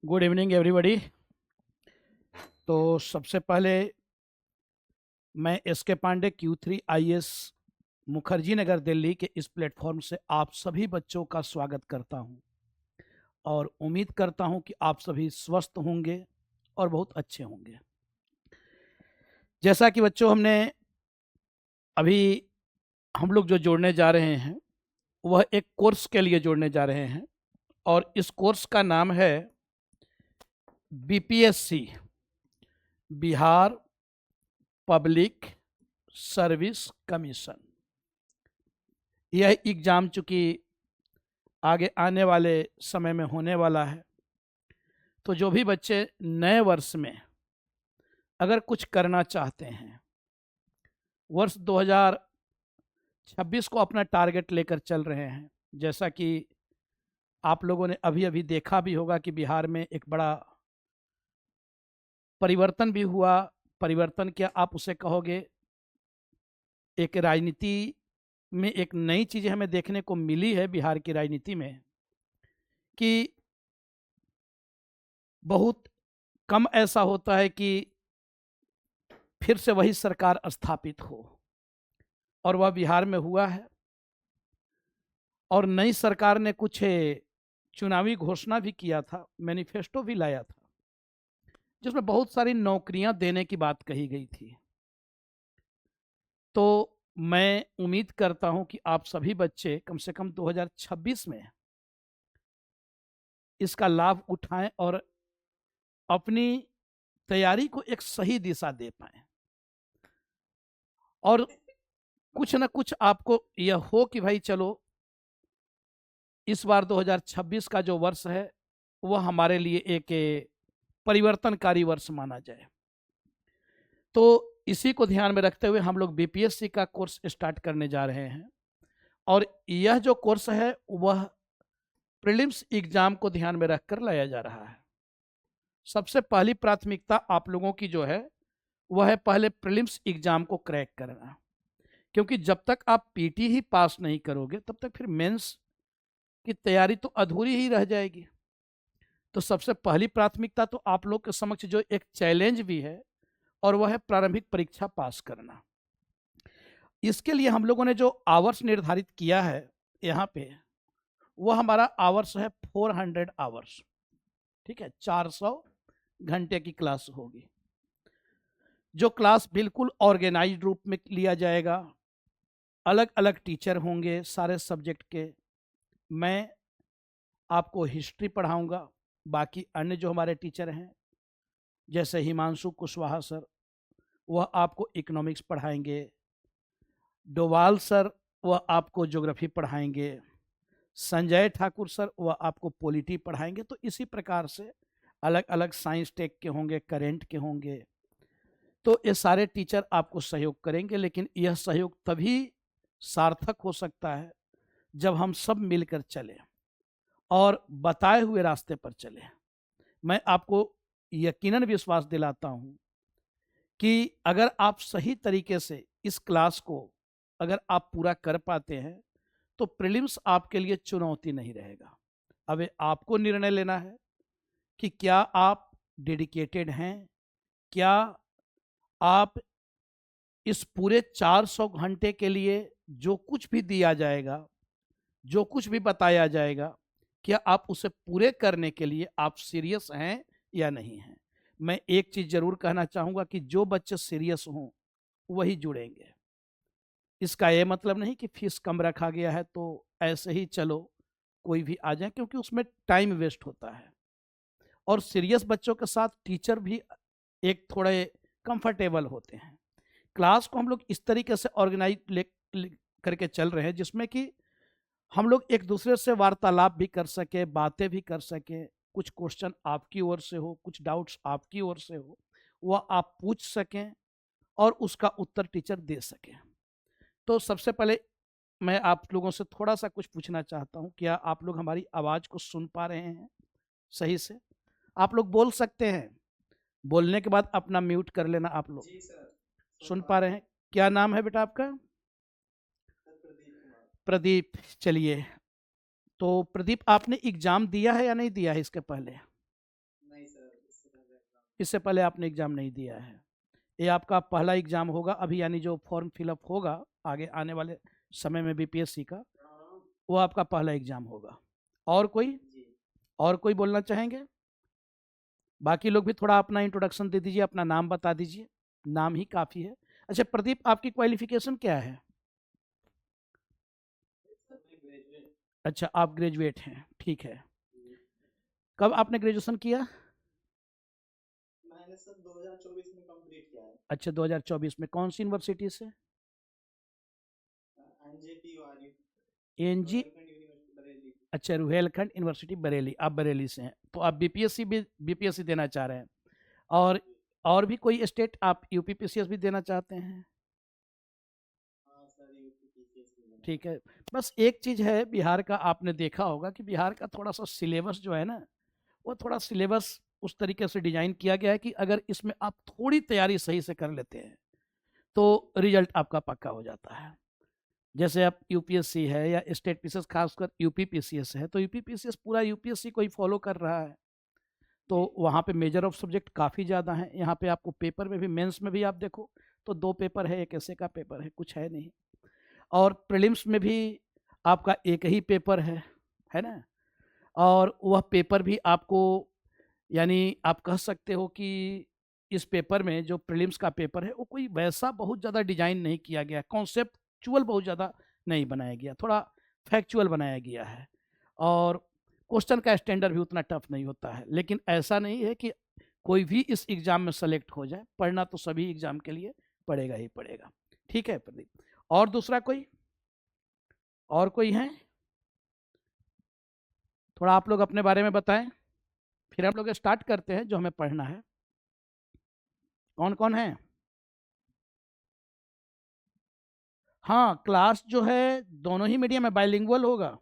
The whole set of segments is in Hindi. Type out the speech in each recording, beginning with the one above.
Good evening everybody. तो सबसे पहले मैं एस के पांडे Q3 IAS मुखर्जी नगर दिल्ली के इस प्लेटफॉर्म से आप सभी बच्चों का स्वागत करता हूं और उम्मीद करता हूं कि आप सभी स्वस्थ होंगे और बहुत अच्छे होंगे। जैसा कि बच्चों अभी हम लोग जो जोड़ने जा रहे हैं वह एक कोर्स के लिए जोड़ने जा रहे हैं और इस कोर्स का नाम है BPSC, Bihar public service commission. यह एग्ज़ाम चूंकि आगे आने वाले समय में होने वाला है, तो जो भी बच्चे नए वर्ष में अगर कुछ करना चाहते हैं, वर्ष 2026 को अपना टारगेट लेकर चल रहे हैं, जैसा कि आप लोगों ने अभी अभी देखा भी होगा कि बिहार में एक बड़ा परिवर्तन भी हुआ। परिवर्तन क्या आप उसे कहोगे, एक राजनीति में एक नई चीज़ें हमें देखने को मिली है बिहार की राजनीति में कि बहुत कम ऐसा होता है कि फिर से वही सरकार स्थापित हो, और वह बिहार में हुआ है। और नई सरकार ने कुछ चुनावी घोषणा भी किया था, मैनिफेस्टो भी लाया था, जिसमें बहुत सारी नौकरियां देने की बात कही गई थी। तो मैं उम्मीद करता हूं कि आप सभी बच्चे कम से कम 2026 में इसका लाभ उठाएं और अपनी तैयारी को एक सही दिशा दे पाएं, और कुछ ना कुछ आपको यह हो कि भाई चलो, इस बार 2026 का जो वर्ष है वह हमारे लिए एक परिवर्तनकारी वर्ष माना जाए। तो इसी को ध्यान में रखते हुए हम लोग BPSC का कोर्स स्टार्ट करने जा रहे हैं, और यह जो कोर्स है वह प्रीलिम्स एग्जाम को ध्यान में रखकर लाया जा रहा है। सबसे पहली प्राथमिकता आप लोगों की जो है वह है पहले प्रीलिम्स एग्जाम को क्रैक करना, क्योंकि जब तक आप PT ही पास नहीं करोगे तब तक फिर मेंस की तैयारी तो अधूरी ही रह जाएगी। तो सबसे पहली प्राथमिकता तो आप लोग के समक्ष जो एक चैलेंज भी है, और वह है प्रारंभिक परीक्षा पास करना। इसके लिए हम लोगों ने जो आवर्स निर्धारित किया है यहाँ पे, वह हमारा आवर्स है 400 आवर्स। ठीक है, 400 घंटे की क्लास होगी, जो क्लास बिल्कुल ऑर्गेनाइज्ड रूप में लिया जाएगा। अलग अलग टीचर होंगे सारे सब्जेक्ट के। मैं आपको हिस्ट्री पढ़ाऊंगा, बाकी अन्य जो हमारे टीचर हैं जैसे हिमांशु कुशवाहा सर, वह आपको इकोनॉमिक्स पढ़ाएंगे। डोवाल सर वह आपको ज्योग्राफी पढ़ाएंगे। संजय ठाकुर सर वह आपको पॉलिटी पढ़ाएंगे। तो इसी प्रकार से अलग अलग साइंस टेक के होंगे, करेंट के होंगे। तो ये सारे टीचर आपको सहयोग करेंगे, लेकिन यह सहयोग तभी सार्थक हो सकता है जब हम सब मिलकर चलें और बताए हुए रास्ते पर चलें। मैं आपको यकीनन विश्वास दिलाता हूं कि अगर आप सही तरीके से इस क्लास को अगर आप पूरा कर पाते हैं तो प्रीलिम्स आपके लिए चुनौती नहीं रहेगा। अब ये आपको निर्णय लेना है कि क्या आप डेडिकेटेड हैं, क्या आप इस पूरे 400 घंटे के लिए जो कुछ भी दिया जाएगा, जो कुछ भी बताया जाएगा, क्या आप उसे पूरे करने के लिए आप सीरियस हैं या नहीं हैं। मैं एक चीज़ जरूर कहना चाहूँगा कि जो बच्चे सीरियस हों वही जुड़ेंगे। इसका ये मतलब नहीं कि फीस कम रखा गया है तो ऐसे ही चलो कोई भी आ जाए, क्योंकि उसमें टाइम वेस्ट होता है। और सीरियस बच्चों के साथ टीचर भी एक थोड़े कंफर्टेबल होते हैं। क्लास को हम लोग इस तरीके से ऑर्गेनाइज करके चल रहे हैं जिसमें कि हम लोग एक दूसरे से वार्तालाप भी कर सके, बातें भी कर सके। कुछ क्वेश्चन आपकी ओर से हो, कुछ डाउट्स आपकी ओर से हो, वह आप पूछ सकें और उसका उत्तर टीचर दे सकें। तो सबसे पहले मैं आप लोगों से थोड़ा सा कुछ पूछना चाहता हूं। क्या आप लोग हमारी आवाज़ को सुन पा रहे हैं सही से? आप लोग बोल सकते हैं, बोलने के बाद अपना म्यूट कर लेना। आप लोग जी सर, सुन सुन पा पा रहे रहे हैं। हैं? क्या नाम है बेटा आपका? सर प्रदीप कुमार। प्रदीप। चलिए, तो प्रदीप आपने एग्जाम दिया है या नहीं दिया है इसके पहले? इससे पहले आपने एग्ज़ाम नहीं दिया है। ये आपका पहला एग्ज़ाम होगा अभी, यानी जो फॉर्म फिलअप होगा आगे आने वाले समय में बीपीएससी का, वो आपका पहला एग्ज़ाम होगा। और कोई जी। और कोई बोलना चाहेंगे? बाकी लोग भी थोड़ा अपना इंट्रोडक्शन दे दीजिए, अपना नाम बता दीजिए, नाम ही काफ़ी है। अच्छा प्रदीप, आपकी क्वालिफिकेशन क्या है? सर मैं ग्रेजुएट। अच्छा, आप ग्रेजुएट हैं, ठीक है। कब आपने ग्रेजुएशन किया? मैंने सर 2024 में कंप्लीट किया है। अच्छा, 2024 में। कौन सी यूनिवर्सिटी से? एनजेपी वारी, एनजी। रोहिलखंड यूनिवर्सिटी बरेली। अच्छा, रुहेलखंड यूनिवर्सिटी बरेली, आप बरेली से हैं, तो आप बीपीएससी भी बीपीएससी देना चाह रहे हैं। और और भी कोई स्टेट आप यूपीपीसीएस भी देना चाहते हैं? हाँ सर, यूपीपीसीएस भी देना ठीक है। चाहता बस एक चीज़ है बिहार का, आपने देखा होगा कि बिहार का थोड़ा सा सिलेबस जो है ना, वो थोड़ा सिलेबस उस तरीके से डिजाइन किया गया है कि अगर इसमें आप थोड़ी तैयारी सही से कर लेते हैं तो रिजल्ट आपका पक्का हो जाता है। जैसे आप यूपीएससी है या स्टेट पीसीएस, खासकर यूपीपीसीएस है, तो यूपीपीसीएस पूरा यूपीएससी को ही फॉलो कर रहा है, तो वहाँ पे मेजर ऑफ सब्जेक्ट काफ़ी ज़्यादा हैं। यहाँ पे आपको पेपर में भी, मेंस में भी आप देखो तो 2 पेपर है, एक ऐसे का पेपर है, कुछ है नहीं। और प्रीलिम्स में भी आपका एक ही पेपर है ना? और वह पेपर भी आपको, यानी आप कह सकते हो कि इस पेपर में जो प्रीलिम्स का पेपर है वो कोई वैसा बहुत ज़्यादा डिजाइन नहीं किया गया, कॉन्सेप्चुअल बहुत ज़्यादा नहीं बनाया गया, थोड़ा फैक्चुअल बनाया गया है। और क्वेश्चन का स्टैंडर्ड भी उतना टफ नहीं होता है, लेकिन ऐसा नहीं है कि कोई भी इस एग्ज़ाम में सेलेक्ट हो जाए, पढ़ना तो सभी एग्ज़ाम के लिए पड़ेगा ही पड़ेगा। ठीक है प्रदीप, और दूसरा कोई, और कोई है? थोड़ा आप लोग अपने बारे में बताएं, फिर हम लोग स्टार्ट करते हैं जो हमें पढ़ना है। कौन कौन है? हाँ, क्लास जो है दोनों ही मीडियम में बाइलिंगुअल होगा,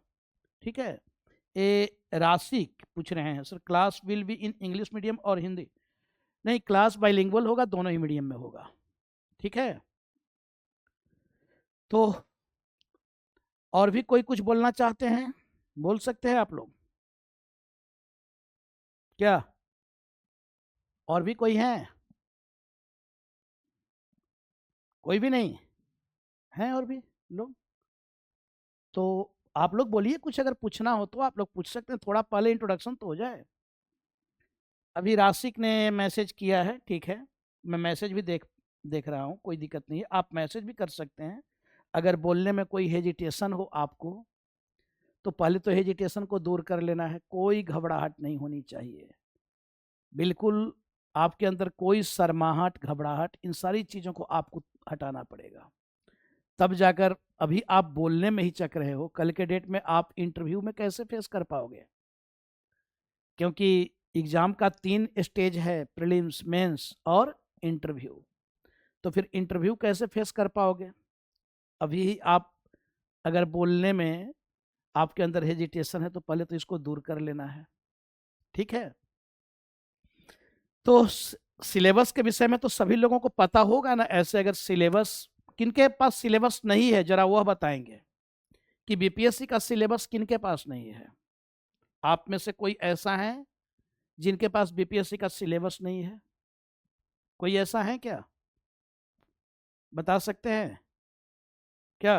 ठीक है। ए राशिक पूछ रहे हैं sir, class will be in English medium और हिंदी? नहीं, क्लास बाइलिंगुअल होगा, दोनों ही मीडियम में होगा, ठीक है। तो और भी कोई कुछ बोलना चाहते हैं, बोल सकते हैं आप लोग, क्या और भी कोई है? कोई भी नहीं है और भी लोग? तो आप लोग बोलिए, कुछ अगर पूछना हो तो आप लोग पूछ सकते हैं, थोड़ा पहले इंट्रोडक्शन तो हो जाए। अभी राशिक ने मैसेज किया है, ठीक है, मैं मैसेज भी देख देख रहा हूँ, कोई दिक्कत नहीं है, आप मैसेज भी कर सकते हैं। अगर बोलने में कोई हेजिटेशन हो आपको, तो पहले तो हेजिटेशन को दूर कर लेना है, कोई घबराहट नहीं होनी चाहिए, बिल्कुल आपके अंदर कोई शर्माहट, घबराहट, इन सारी चीज़ों को आपको हटाना पड़ेगा, तब जाकर, अभी आप बोलने में ही चक रहे हो, कल के डेट में आप इंटरव्यू में कैसे फेस कर पाओगे? क्योंकि एग्ज़ाम का 3 स्टेज है, प्रीलिम्स, मेंस और इंटरव्यू, तो फिर इंटरव्यू कैसे फेस कर पाओगे? अभी आप अगर बोलने में आपके अंदर हेजिटेशन है तो पहले तो इसको दूर कर लेना है, ठीक है। तो सिलेबस के विषय में तो सभी लोगों को पता होगा ना, ऐसे अगर सिलेबस, किनके पास सिलेबस नहीं है जरा वह बताएंगे कि बीपीएससी का सिलेबस किनके पास नहीं है? आप में से कोई ऐसा है जिनके पास बीपीएससी का सिलेबस नहीं है? कोई ऐसा है क्या, बता सकते हैं क्या?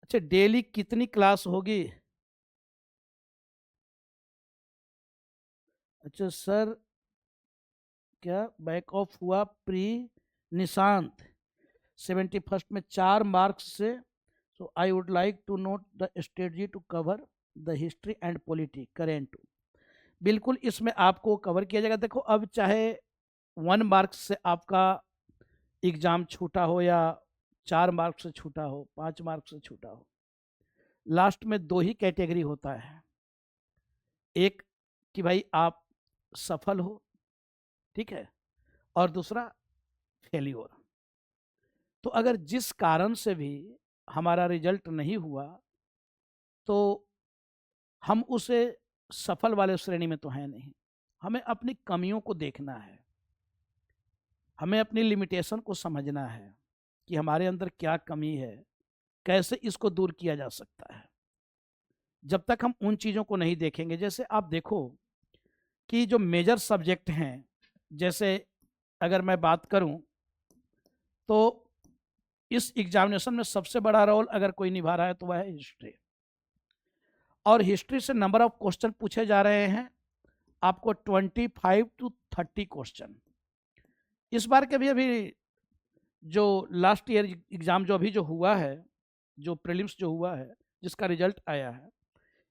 अच्छा, डेली कितनी क्लास होगी? अच्छा सर, क्या बैक ऑफ हुआ प्री निशांत 71st में 4 मार्क्स से, so I would like to note the strategy to cover the history and polity current. बिल्कुल इसमें आपको कवर किया जाएगा। देखो, अब चाहे 1 मार्क्स से आपका एग्ज़ाम छूटा हो या 4 मार्क्स से छूटा हो, 5 मार्क्स से छूटा हो, लास्ट में 2 ही कैटेगरी होता है, एक कि भाई आप सफल हो, ठीक है, और दूसरा फेल्योर। तो अगर जिस कारण से भी हमारा रिजल्ट नहीं हुआ तो हम उसे सफल वाले श्रेणी में तो है नहीं, हमें अपनी कमियों को देखना है, हमें अपनी लिमिटेशन को समझना है कि हमारे अंदर क्या कमी है, कैसे इसको दूर किया जा सकता है। जब तक हम उन चीज़ों को नहीं देखेंगे, जैसे आप देखो कि जो मेजर सब्जेक्ट हैं, जैसे अगर मैं बात करूं तो इस एग्जामिनेशन में सबसे बड़ा रोल अगर कोई निभा रहा है तो वह है हिस्ट्री। और हिस्ट्री से नंबर ऑफ क्वेश्चन पूछे जा रहे हैं आपको 25 to 30 क्वेश्चन। इस बार के भी अभी जो लास्ट ईयर एग्जाम जो अभी जो हुआ है, जो प्रीलिम्स जो हुआ है, जिसका रिजल्ट आया है,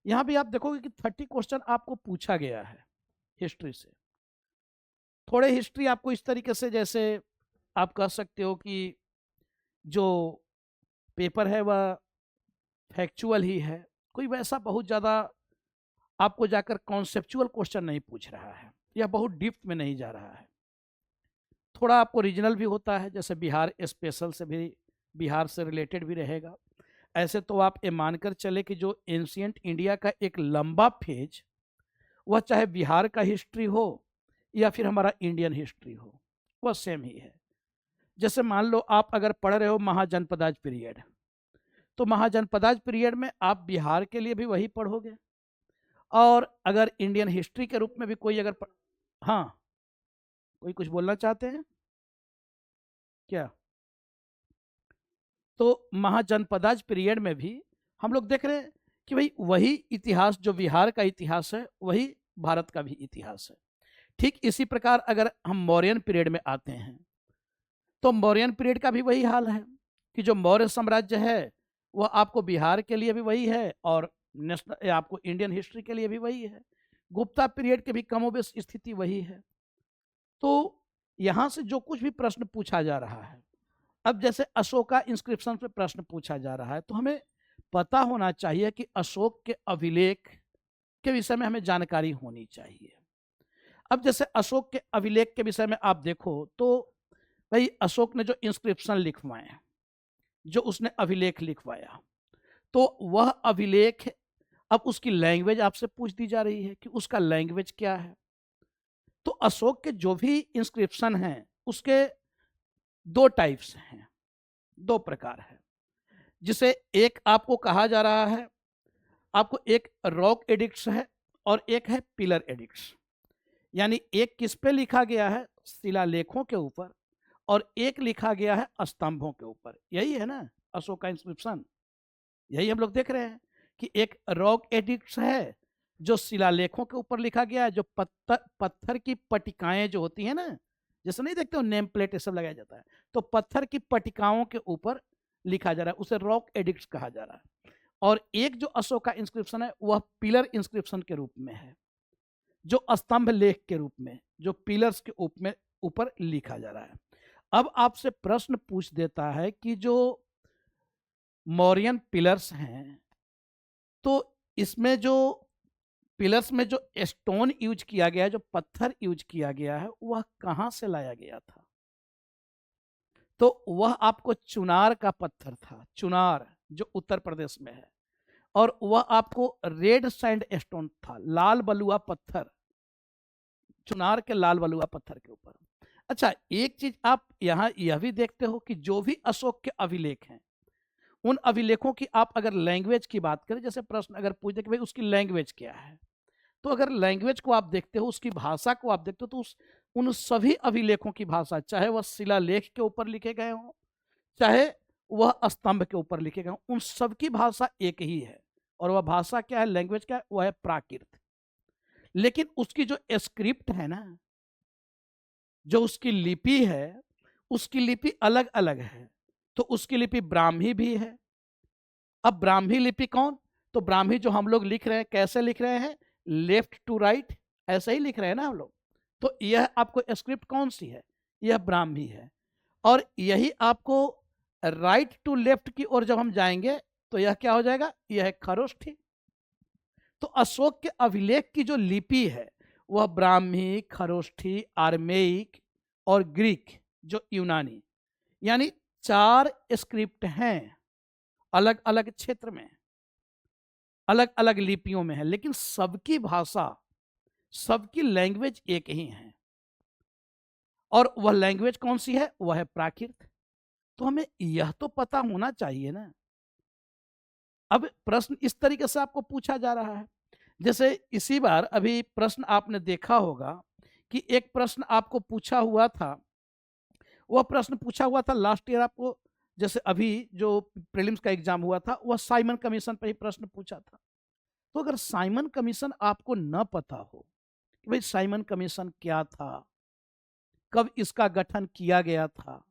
यहाँ भी आप देखोगे कि 30 क्वेश्चन आपको पूछा गया है हिस्ट्री से। थोड़े हिस्ट्री आपको इस तरीके से, जैसे आप कह सकते हो कि जो पेपर है वह फैक्चुअल ही है, कोई वैसा बहुत ज़्यादा आपको जाकर कॉन्सेप्चुअल क्वेश्चन नहीं पूछ रहा है, या बहुत डीप में नहीं जा रहा है। थोड़ा आपको रीजनल भी होता है, जैसे बिहार स्पेशल से भी, बिहार से रिलेटेड भी रहेगा। ऐसे तो आप ये मानकर चले कि जो एंशियंट इंडिया का एक लंबा फेज, वह चाहे बिहार का हिस्ट्री हो या फिर हमारा इंडियन हिस्ट्री हो, वह सेम ही है। जैसे मान लो आप अगर पढ़ रहे हो महाजनपदाज पीरियड, तो महाजनपदाज पीरियड में आप बिहार के लिए भी वही पढ़ोगे, और अगर इंडियन हिस्ट्री के रूप में भी कोई अगर हाँ, कोई कुछ बोलना चाहते हैं क्या? तो महाजनपदाज पीरियड में भी हम लोग देख रहे हैं कि भाई वही इतिहास, जो बिहार का इतिहास है वही भारत का भी इतिहास है। ठीक इसी प्रकार अगर हम मौर्यन पीरियड में आते हैं, तो मौर्यन पीरियड का भी वही हाल है कि जो मौर्य साम्राज्य है वह आपको बिहार के लिए भी वही है, और नेशनल आपको इंडियन हिस्ट्री के लिए भी वही है। गुप्ता पीरियड के भी कमोबेश स्थिति वही है। तो यहाँ से जो कुछ भी प्रश्न पूछा जा रहा है, अब जैसे अशोका इंस्क्रिप्शन पे प्रश्न पूछा जा रहा है, तो हमें पता होना चाहिए कि अशोक के अभिलेख के विषय में हमें जानकारी होनी चाहिए। अब जैसे अशोक के अभिलेख के विषय में आप देखो तो भाई अशोक ने जो इंस्क्रिप्शन लिखवाए, जो उसने अभिलेख लिखवाया, तो वह अभिलेख, अब उसकी लैंग्वेज आपसे पूछ दी जा रही है कि उसका लैंग्वेज क्या है। तो अशोक के जो भी इंस्क्रिप्शन हैं उसके दो टाइप्स हैं, दो प्रकार है। जिसे एक आपको कहा जा रहा है, आपको एक रॉक एडिक्ट्स है और एक है पिलर एडिक्ट्स। यानी एक किस पे लिखा गया है, शिलालेखों के ऊपर, और एक लिखा गया है स्तंभों के ऊपर। यही है ना अशोक का इंस्क्रिप्शन, यही हम लोग देख रहे हैं कि एक रॉक एडिक्ट्स है जो शिलालेखों के ऊपर लिखा गया है, जो पत्थर की पट्टिकाएं जो होती है ना, जैसे नहीं देखते हो नेम प्लेट ये सब लगाया जाता है, तो पत्थर की पट्टिकाओं के ऊपर लिखा जा रहा है, उसे रॉक एडिक्ट्स कहा जा रहा है। और एक जो अशोक का इंस्क्रिप्शन है वह पिलर इंस्क्रिप्शन के रूप में है, जो स्तंभ लेख के रूप में, जो पिलर्स के ऊपर लिखा जा रहा है। अब आपसे प्रश्न पूछ देता है कि जो मौर्यन पिलर्स हैं, तो इसमें जो पिलर्स में जो स्टोन यूज किया गया है, जो पत्थर यूज किया गया है, वह कहां से लाया गया था? तो वह आपको चुनार का पत्थर था, चुनार जो उत्तर प्रदेश में है, और वह आपको रेड सैंड स्टोन था, लाल बलुआ पत्थर, चुनार के लाल बलुआ पत्थर के ऊपर। अच्छा, एक चीज आप यहां यह भी देखते हो कि जो भी अशोक के अभिलेख हैं, उन अभिलेखों की आप अगर लैंग्वेज की बात करें, जैसे प्रश्न अगर पूछते कि भाई उसकी लैंग्वेज क्या है, तो अगर लैंग्वेज को आप देखते हो, उसकी भाषा को आप देखते हो, तो उन सभी अभिलेखों की भाषा, चाहे वह शिलालेख के ऊपर लिखे गए हों, चाहे वह स्तंभ के ऊपर लिखे गए हों, उन सबकी भाषा एक ही है। और वह भाषा क्या है, लैंग्वेज क्या है, वह है प्राकृत। लेकिन उसकी जो स्क्रिप्ट है ना, जो उसकी लिपि है, उसकी लिपि अलग अलग है। तो उसकी लिपि ब्राह्मी भी है। अब ब्राह्मी लिपि कौन? तो ब्राह्मी जो हम लोग लिख रहे हैं, कैसे लिख रहे हैं, लेफ्ट टू राइट, ऐसे ही लिख रहे हैं ना हम लोग। तो यह आपको स्क्रिप्ट कौन सी है, यह ब्राह्मी है। और यही आपको राइट टू लेफ्ट की ओर जब हम जाएंगे तो यह क्या हो जाएगा, यह है खरोष्ठी। तो अशोक के अभिलेख की जो लिपि है वह ब्राह्मी, खरोष्ठी, आर्मेइक और ग्रीक जो यूनानी, यानी 4 स्क्रिप्ट हैं, अलग अलग क्षेत्र में, अलग अलग लिपियों में है, लेकिन सबकी भाषा, सबकी लैंग्वेज एक ही है। और वह लैंग्वेज कौन सी है, वह है प्राकृत। तो हमें यह तो पता होना चाहिए ना। अब प्रश्न इस तरीके से आपको पूछा जा रहा है। जैसे इसी बार अभी प्रश्न आपने देखा होगा कि एक प्रश्न आपको पूछा हुआ था, वह प्रश्न पूछा हुआ था लास्ट ईयर आपको, जैसे अभी जो प्रीलिम्स का एग्जाम हुआ था वह साइमन कमीशन पर ही प्रश्न पूछा था। तो अगर साइमन कमीशन आपको न पता हो कि भाई साइमन कमीशन क्या था, कब इसका गठन किया गया था,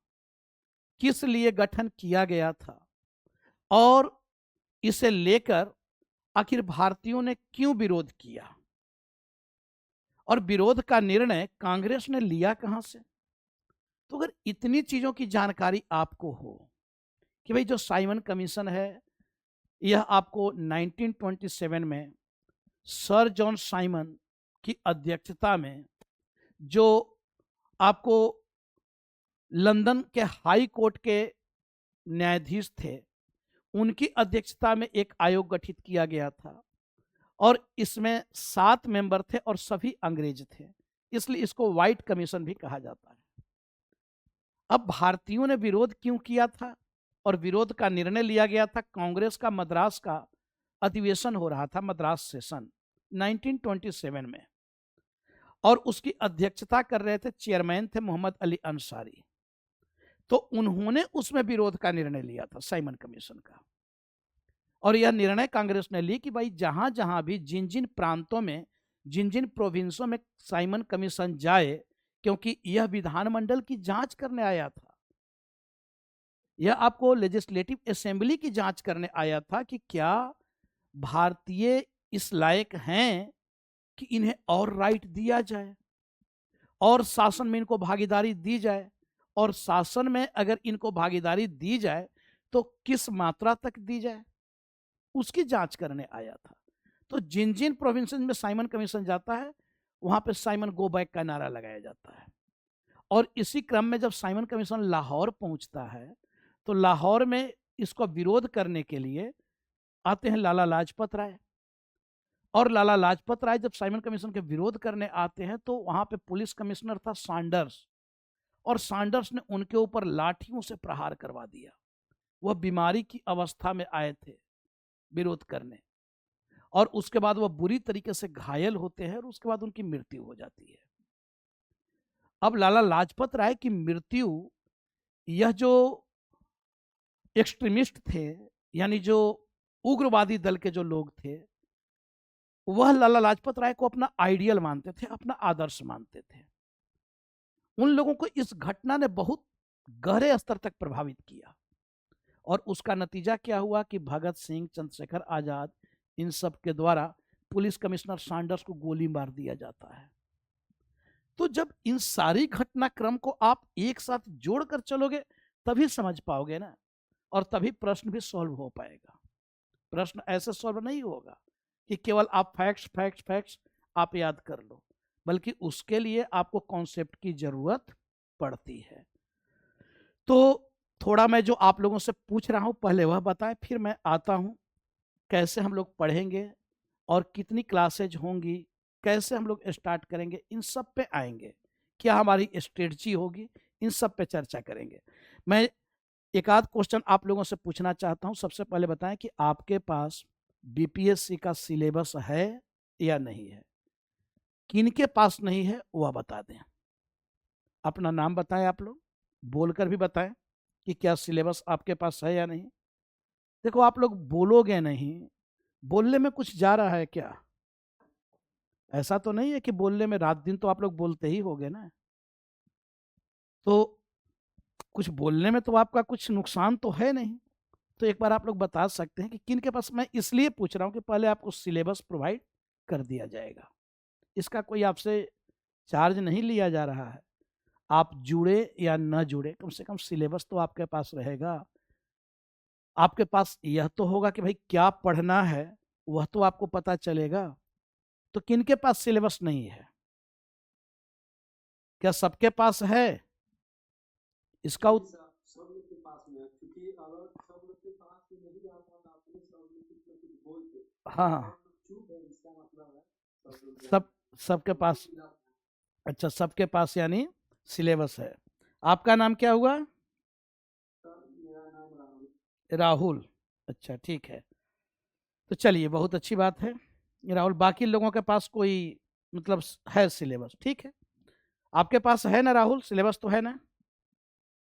किस लिए गठन किया गया था, और इसे लेकर आखिर भारतीयों ने क्यों विरोध किया, और विरोध का निर्णय कांग्रेस ने लिया कहां से, तो अगर इतनी चीजों की जानकारी आपको हो कि भाई जो साइमन कमीशन है यह आपको 1927 में सर जॉन साइमन की अध्यक्षता में, जो आपको लंदन के हाई कोर्ट के न्यायाधीश थे, उनकी अध्यक्षता में एक आयोग गठित किया गया था, और इसमें 7 मेंबर थे और सभी अंग्रेज थे, इसलिए इसको व्हाइट कमीशन भी कहा जाता है। अब भारतीयों ने विरोध क्यों किया था, और विरोध का निर्णय लिया गया था, कांग्रेस का मद्रास का अधिवेशन हो रहा था, मद्रास सेशन 1927 में, और उसकी अध्यक्षता कर रहे थे, चेयरमैन थे मोहम्मद अली अंसारी। तो उन्होंने उसमें विरोध का निर्णय लिया था साइमन कमीशन का, और यह निर्णय कांग्रेस ने ली कि भाई जहां जहां भी जिन जिन प्रांतों में, जिन जिन प्रोविंसों में साइमन कमीशन जाए, क्योंकि यह विधानमंडल की जांच करने आया था, यह आपको लेजिस्लेटिव असेंबली की जांच करने आया था कि क्या भारतीय इस लायक हैं कि इन्हें और राइट दिया जाए, और शासन में इनको भागीदारी दी जाए, और शासन में अगर इनको भागीदारी दी जाए तो किस मात्रा तक दी जाए, उसकी जांच करने आया था। तो जिन जिन प्रोविंसेस में साइमन कमीशन जाता है वहां पे साइमन गो बैक का नारा लगाया जाता है। और इसी क्रम में जब साइमन कमीशन लाहौर पहुंचता है तो लाहौर में इसको विरोध करने के लिए आते हैं लाला लाजपत राय, और लाला लाजपत राय जब साइमन कमीशन के विरोध करने आते हैं तो वहां पे पुलिस कमिश्नर था सैंडर्स, और सैंडर्स ने उनके ऊपर लाठियों से प्रहार करवा दिया। वह बीमारी की अवस्था में आए थे विरोध करने, और उसके बाद वह बुरी तरीके से घायल होते हैं, और उसके बाद उनकी मृत्यु हो जाती है। अब लाला लाजपत राय की मृत्यु, यह जो एक्सट्रीमिस्ट थे, यानी जो उग्रवादी दल के जो लोग थे, वह लाला लाजपत राय को अपना आइडियल मानते थे, अपना आदर्श मानते थे। उन लोगों को इस घटना ने बहुत गहरे स्तर तक प्रभावित किया, और उसका नतीजा क्या हुआ कि भगत सिंह, चंद्रशेखर आजाद, इन सब के द्वारा पुलिस कमिश्नर सैंडर्स को गोली मार दिया जाता है। तो जब इन सारी घटनाक्रम को आप एक साथ जोड़कर चलोगे तभी समझ पाओगे ना, और तभी प्रश्न भी सॉल्व हो पाएगा। प्रश्न ऐसे सॉल्व नहीं होगा कि केवल आप फैक्ट्स फैक्ट्स फैक्ट्स आप याद कर लो, बल्कि उसके लिए आपको कॉन्सेप्ट की जरूरत पड़ती है। तो थोड़ा मैं जो आप लोगों से पूछ रहा हूं पहले वह बताएं, फिर मैं आता हूं कैसे हम लोग पढ़ेंगे और कितनी क्लासेज होंगी, कैसे हम लोग स्टार्ट करेंगे, इन सब पे आएंगे, क्या हमारी स्ट्रेटजी होगी, इन सब पे चर्चा करेंगे। मैं एक आध क्वेश्चन आप लोगों से पूछना चाहता हूं। सबसे पहले बताएं कि आपके पास बीपीएससी का सिलेबस है या नहीं है, किनके पास नहीं है वह बता दें। अपना नाम बताएं, आप लोग बोलकर भी बताएं कि क्या सिलेबस आपके पास है या नहीं। देखो आप लोग बोलोगे नहीं, बोलने में कुछ जा रहा है क्या? ऐसा तो नहीं है कि बोलने में रात दिन तो आप लोग बोलते ही होगे ना, तो कुछ बोलने में तो आपका कुछ नुकसान तो है नहीं। तो एक बार आप लोग बता सकते हैं कि किन के पास, मैं इसलिए पूछ रहा हूं कि पहले आपको सिलेबस प्रोवाइड कर दिया जाएगा, इसका कोई आपसे चार्ज नहीं लिया जा रहा है। आप जुड़े या न जुड़े, कम से कम सिलेबस तो आपके पास रहेगा। आपके पास यह तो होगा कि भाई क्या पढ़ना है, वह तो आपको पता चलेगा। तो किनके पास सिलेबस नहीं है? क्या सबके पास है? इसका सब लोग के पास में है, क्योंकि अगर सब लोग के पास में नहीं आता तो आपने सब लोग कुछ ना कुछ बोलते, हाँ, चुप है, इसका मतलब है सब लोग सब जानते सबके हैं। पास। अच्छा, सबके पास यानी सिलेबस है। आपका नाम क्या हुआ? मेरा नाम राहुल। राहुल। अच्छा ठीक है, तो चलिए बहुत अच्छी बात है। राहुल, बाकी लोगों के पास कोई मतलब है सिलेबस? ठीक है, आपके पास है ना राहुल, सिलेबस तो है ना?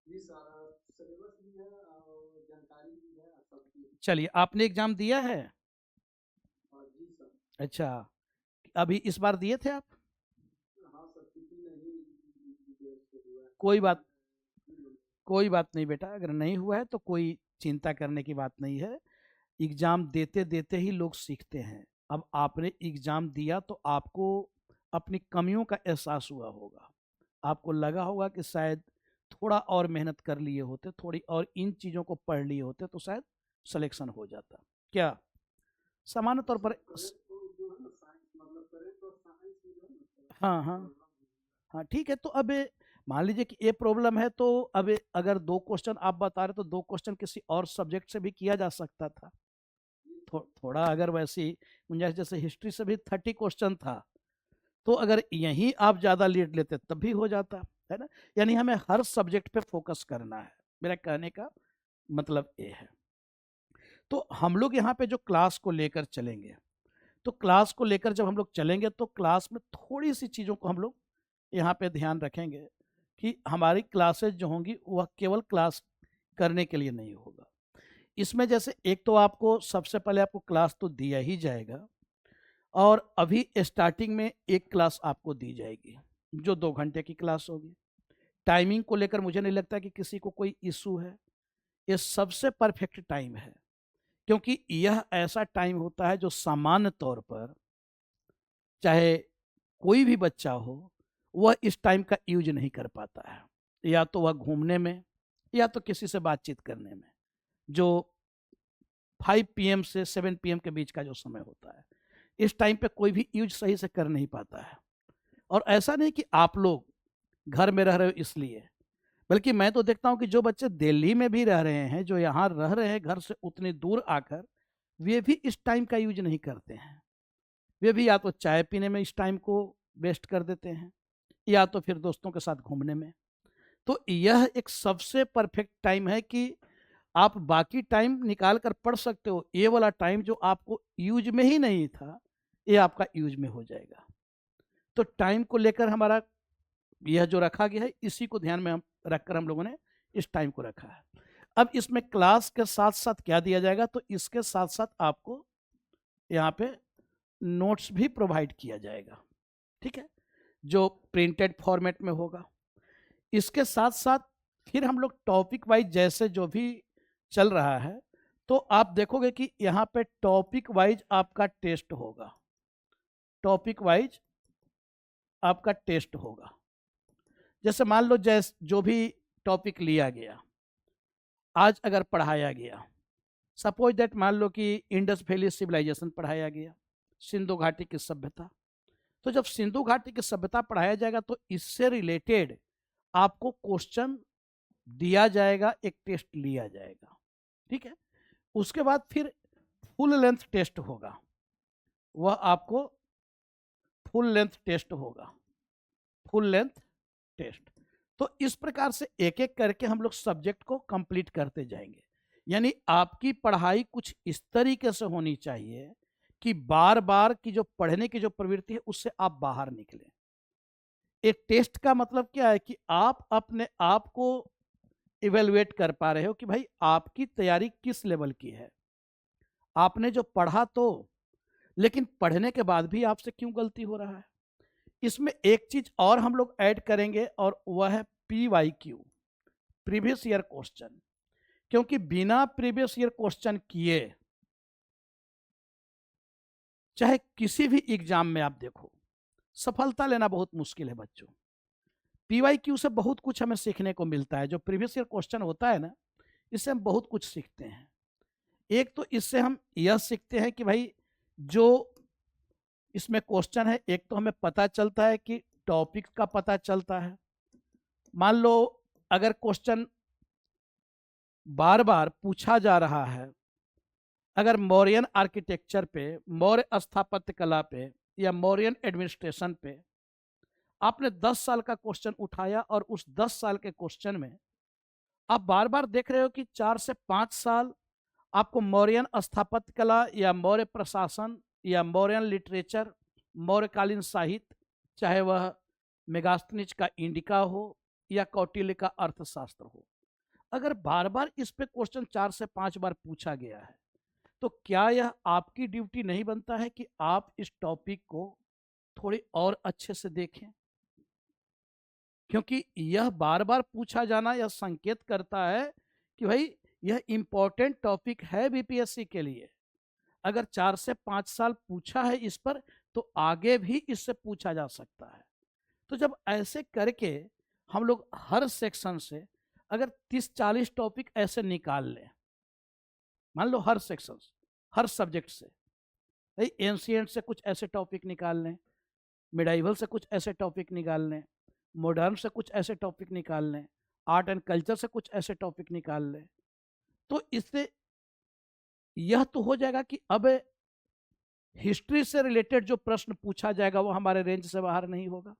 जी सर, सिलेबस भी है और जानकारी भी है और सब चीज़। चलिए, आपने एग्जाम दिया है? जी सर। अच्छा, अभी इस बार दिए थे आप? हाँ सर, किसी नहीं डिटेल्स से हुआ है, कोई बात, नहीं। कोई बात नहीं बेटा, अगर नहीं हुआ है तो कोई चिंता करने की बात नहीं है। एग्जाम देते देते ही लोग सीखते हैं। अब आपने एग्जाम दिया तो आपको अपनी कमियों का एहसास हुआ होगा, आपको लगा होगा कि शायद थोड़ा और मेहनत कर लिए होते, थोड़ी और इन चीज़ों को पढ़ लिए होते तो शायद सिलेक्शन हो जाता। क्या सामान्य तौर सर पर करें तो जो है ना साइंस, मतलब करें तो साइंस में जो है ना हाँ थोड़ा हाँ प्रॉब्लम हाँ, ठीक है। तो अब मान लीजिए कि ये प्रॉब्लम है, तो अब अगर 2 क्वेश्चन आप बता रहे तो 2 क्वेश्चन किसी और सब्जेक्ट से भी किया जा सकता था। थोड़ा अगर वैसी गुंजाइश, जैसे हिस्ट्री से भी 30 क्वेश्चन था, तो अगर यहीं आप ज़्यादा लीड लेते तब भी हो जाता, है ना। यानी हमें हर सब्जेक्ट पे फोकस करना है, मेरा कहने का मतलब ये है। तो हम लोग यहाँ पे जो क्लास को लेकर चलेंगे, तो क्लास को लेकर जब हम लोग चलेंगे तो क्लास में थोड़ी सी चीज़ों को हम लोग यहाँ पे ध्यान रखेंगे कि हमारी क्लासेज जो होंगी वह केवल क्लास करने के लिए नहीं होगा। इसमें जैसे एक तो आपको सबसे पहले आपको क्लास तो दिया ही जाएगा, और अभी स्टार्टिंग में एक क्लास आपको दी जाएगी जो 2 घंटे की क्लास होगी। टाइमिंग को लेकर मुझे नहीं लगता कि किसी को कोई इशू है, ये सबसे परफेक्ट टाइम है, क्योंकि यह ऐसा टाइम होता है जो सामान्य तौर पर चाहे कोई भी बच्चा हो वह इस टाइम का यूज नहीं कर पाता है, या तो वह घूमने में या तो किसी से बातचीत करने में, जो 5 PM से 7 PM के बीच का जो समय होता है, इस टाइम पे कोई भी यूज सही से कर नहीं पाता है। और ऐसा नहीं कि आप लोग घर में रह रहे हो इसलिए, बल्कि मैं तो देखता हूँ कि जो बच्चे दिल्ली में भी रह रहे हैं, जो यहाँ रह रहे हैं घर से उतनी दूर आकर, वे भी इस टाइम का यूज नहीं करते हैं। वे भी या तो चाय पीने में इस टाइम को वेस्ट कर देते हैं, या तो फिर दोस्तों के साथ घूमने में। तो यह एक सबसे परफेक्ट टाइम है कि आप बाकी टाइम निकाल कर पढ़ सकते हो, ये वाला टाइम जो आपको यूज में ही नहीं था ये आपका यूज में हो जाएगा। तो टाइम को लेकर हमारा यह जो रखा गया है, इसी को ध्यान में हम रखकर हम लोगों ने इस टाइम को रखा है। अब इसमें क्लास के साथ साथ क्या दिया जाएगा, तो इसके साथ साथ आपको यहाँ पे नोट्स भी प्रोवाइड किया जाएगा, ठीक है, जो प्रिंटेड फॉर्मेट में होगा। इसके साथ साथ फिर हम लोग टॉपिक वाइज जैसे जो भी चल रहा है, तो आप देखोगे कि यहाँ पे टॉपिक वाइज आपका टेस्ट होगा, टॉपिक वाइज आपका टेस्ट होगा। जैसे मान लो जो भी टॉपिक लिया गया, आज अगर पढ़ाया गया, सपोज दैट मान लो कि इंडस वैली सिविलाइजेशन पढ़ाया गया, सिंधु घाटी की सभ्यता, तो जब सिंधु घाटी की सभ्यता पढ़ाया जाएगा तो इससे रिलेटेड आपको क्वेश्चन दिया जाएगा, एक टेस्ट लिया जाएगा, ठीक है। उसके बाद फिर फुल लेंथ टेस्ट होगा, वह आपको फुल लेंथ टेस्ट होगा, फुल लेंथ टेस्ट। तो इस प्रकार से एक एक करके हम लोग सब्जेक्ट को कंप्लीट करते जाएंगे। यानी आपकी पढ़ाई कुछ इस तरीके से होनी चाहिए कि बार बार की जो पढ़ने की जो प्रवृत्ति है उससे आप बाहर निकलें। एक टेस्ट का मतलब क्या है कि आप अपने आप को इवेलुएट कर पा रहे हो कि भाई आपकी तैयारी किस लेवल की है। आपने जो पढ़ा तो, लेकिन पढ़ने के बाद भी आपसे क्यों गलती हो रहा है। इसमें एक चीज और हम लोग ऐड करेंगे और वह है PYQ, प्रीवियस ईयर क्वेश्चन। क्योंकि बिना प्रीवियस ईयर क्वेश्चन किए चाहे किसी भी एग्जाम में आप देखो, सफलता लेना बहुत मुश्किल है बच्चों। PYQ से बहुत कुछ हमें सीखने को मिलता है। जो प्रीवियस ईयर क्वेश्चन होता है ना, इससे हम बहुत कुछ सीखते हैं। एक तो इससे हम यह सीखते हैं कि भाई जो इसमें क्वेश्चन है, एक तो हमें पता चलता है कि टॉपिक का पता चलता है। मान लो अगर क्वेश्चन बार बार पूछा जा रहा है, अगर मौर्यन आर्किटेक्चर पे, मौर्य स्थापत्य कला पे या मौर्यन एडमिनिस्ट्रेशन पे आपने 10 साल का क्वेश्चन उठाया और उस 10 साल के क्वेश्चन में आप बार बार देख रहे हो कि 4 से 5 साल आपको मौर्यन स्थापत्य कला या मौर्य प्रशासन या मौर्यन लिटरेचर, मौर्यकालीन साहित्य, चाहे वह मेगास्थनीज का इंडिका हो या कौटिल्य का अर्थशास्त्र हो, अगर बार बार इस पे क्वेश्चन 4 से 5 बार पूछा गया है तो क्या यह आपकी ड्यूटी नहीं बनता है कि आप इस टॉपिक को थोड़ी और अच्छे से देखें? क्योंकि यह बार बार पूछा जाना यह संकेत करता है कि भाई यह इंपॉर्टेंट टॉपिक है बीपीएससी के लिए। अगर 4 से 5 साल पूछा है इस पर तो आगे भी इससे पूछा जा सकता है। तो जब ऐसे करके हम लोग हर सेक्शन से अगर 30-40 टॉपिक ऐसे निकाल लें, मान लो हर सेक्शन हर सब्जेक्ट से एंशिएंट से कुछ ऐसे टॉपिक निकाल लें, मिडाइवल से कुछ ऐसे टॉपिक निकाल लें, मॉडर्न से कुछ ऐसे टॉपिक निकाल लें, आर्ट एंड कल्चर से कुछ ऐसे टॉपिक निकाल लें, तो इससे यह तो हो जाएगा कि अब हिस्ट्री से रिलेटेड जो प्रश्न पूछा जाएगा वो हमारे रेंज से बाहर नहीं होगा।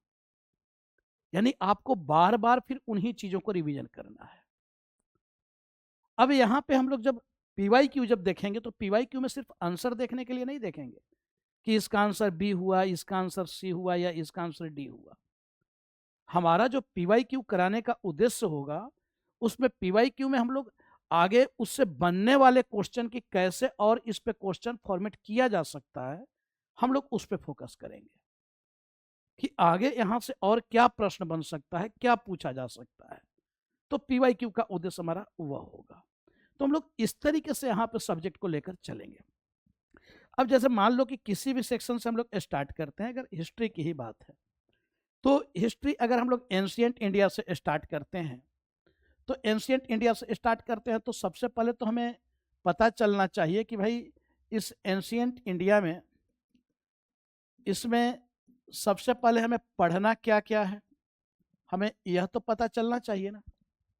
यानी आपको बार बार फिर उन्हीं चीजों को रिवीजन करना है। अब यहां पे हम लोग जब पीवाईक्यू जब देखेंगे तो पीवाईक्यू में सिर्फ आंसर देखने के लिए नहीं देखेंगे कि इसका आंसर बी हुआ, इसका आंसर सी हुआ या इसका आंसर डी हुआ। हमारा जो पीवाईक्यू कराने का उद्देश्य होगा उसमें पीवाईक्यू में हम लोग आगे उससे बनने वाले क्वेश्चन की कैसे और इस पे क्वेश्चन फॉर्मेट किया जा सकता है, हम लोग उस पे फोकस करेंगे कि आगे यहां से और क्या प्रश्न बन सकता है, क्या पूछा जा सकता है। तो पीवाईक्यू का उद्देश्य हमारा वह होगा। तो हम लोग इस तरीके से यहाँ पे सब्जेक्ट को लेकर चलेंगे। अब जैसे मान लो कि किसी भी सेक्शन से हम लोग स्टार्ट करते हैं, अगर हिस्ट्री की ही बात है तो हिस्ट्री अगर हम लोग एंशिएंट इंडिया से स्टार्ट करते हैं तो एंशिएंट इंडिया से स्टार्ट करते हैं तो सबसे पहले तो हमें पता चलना चाहिए कि भाई इस एंशिएंट इंडिया में इसमें सबसे पहले हमें पढ़ना क्या क्या है, हमें यह तो पता चलना चाहिए ना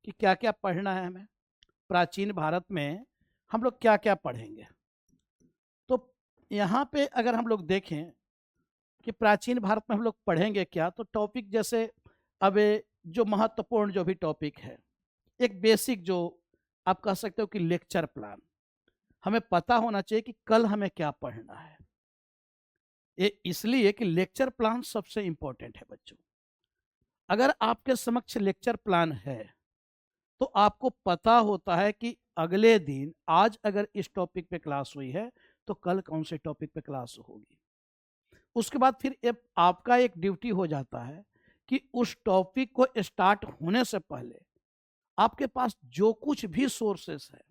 कि क्या क्या पढ़ना है हमें। प्राचीन भारत में हम लोग क्या क्या पढ़ेंगे, तो यहाँ पे अगर हम लोग देखें कि प्राचीन भारत में हम लोग पढ़ेंगे क्या, तो टॉपिक जैसे अब जो महत्वपूर्ण जो भी टॉपिक है, एक बेसिक जो आप कह सकते हो कि लेक्चर प्लान हमें पता होना चाहिए कि कल हमें क्या पढ़ना है। ये इसलिए कि लेक्चर प्लान सबसे इंपॉर्टेंट है बच्चों। अगर आपके समक्ष लेक्चर प्लान है तो आपको पता होता है कि अगले दिन आज अगर इस टॉपिक पे क्लास हुई है तो कल कौन से टॉपिक पे क्लास होगी। उसके बाद फिर आपका एक ड्यूटी हो जाता है कि उस टॉपिक को स्टार्ट होने से पहले आपके पास जो कुछ भी सोर्सेस है,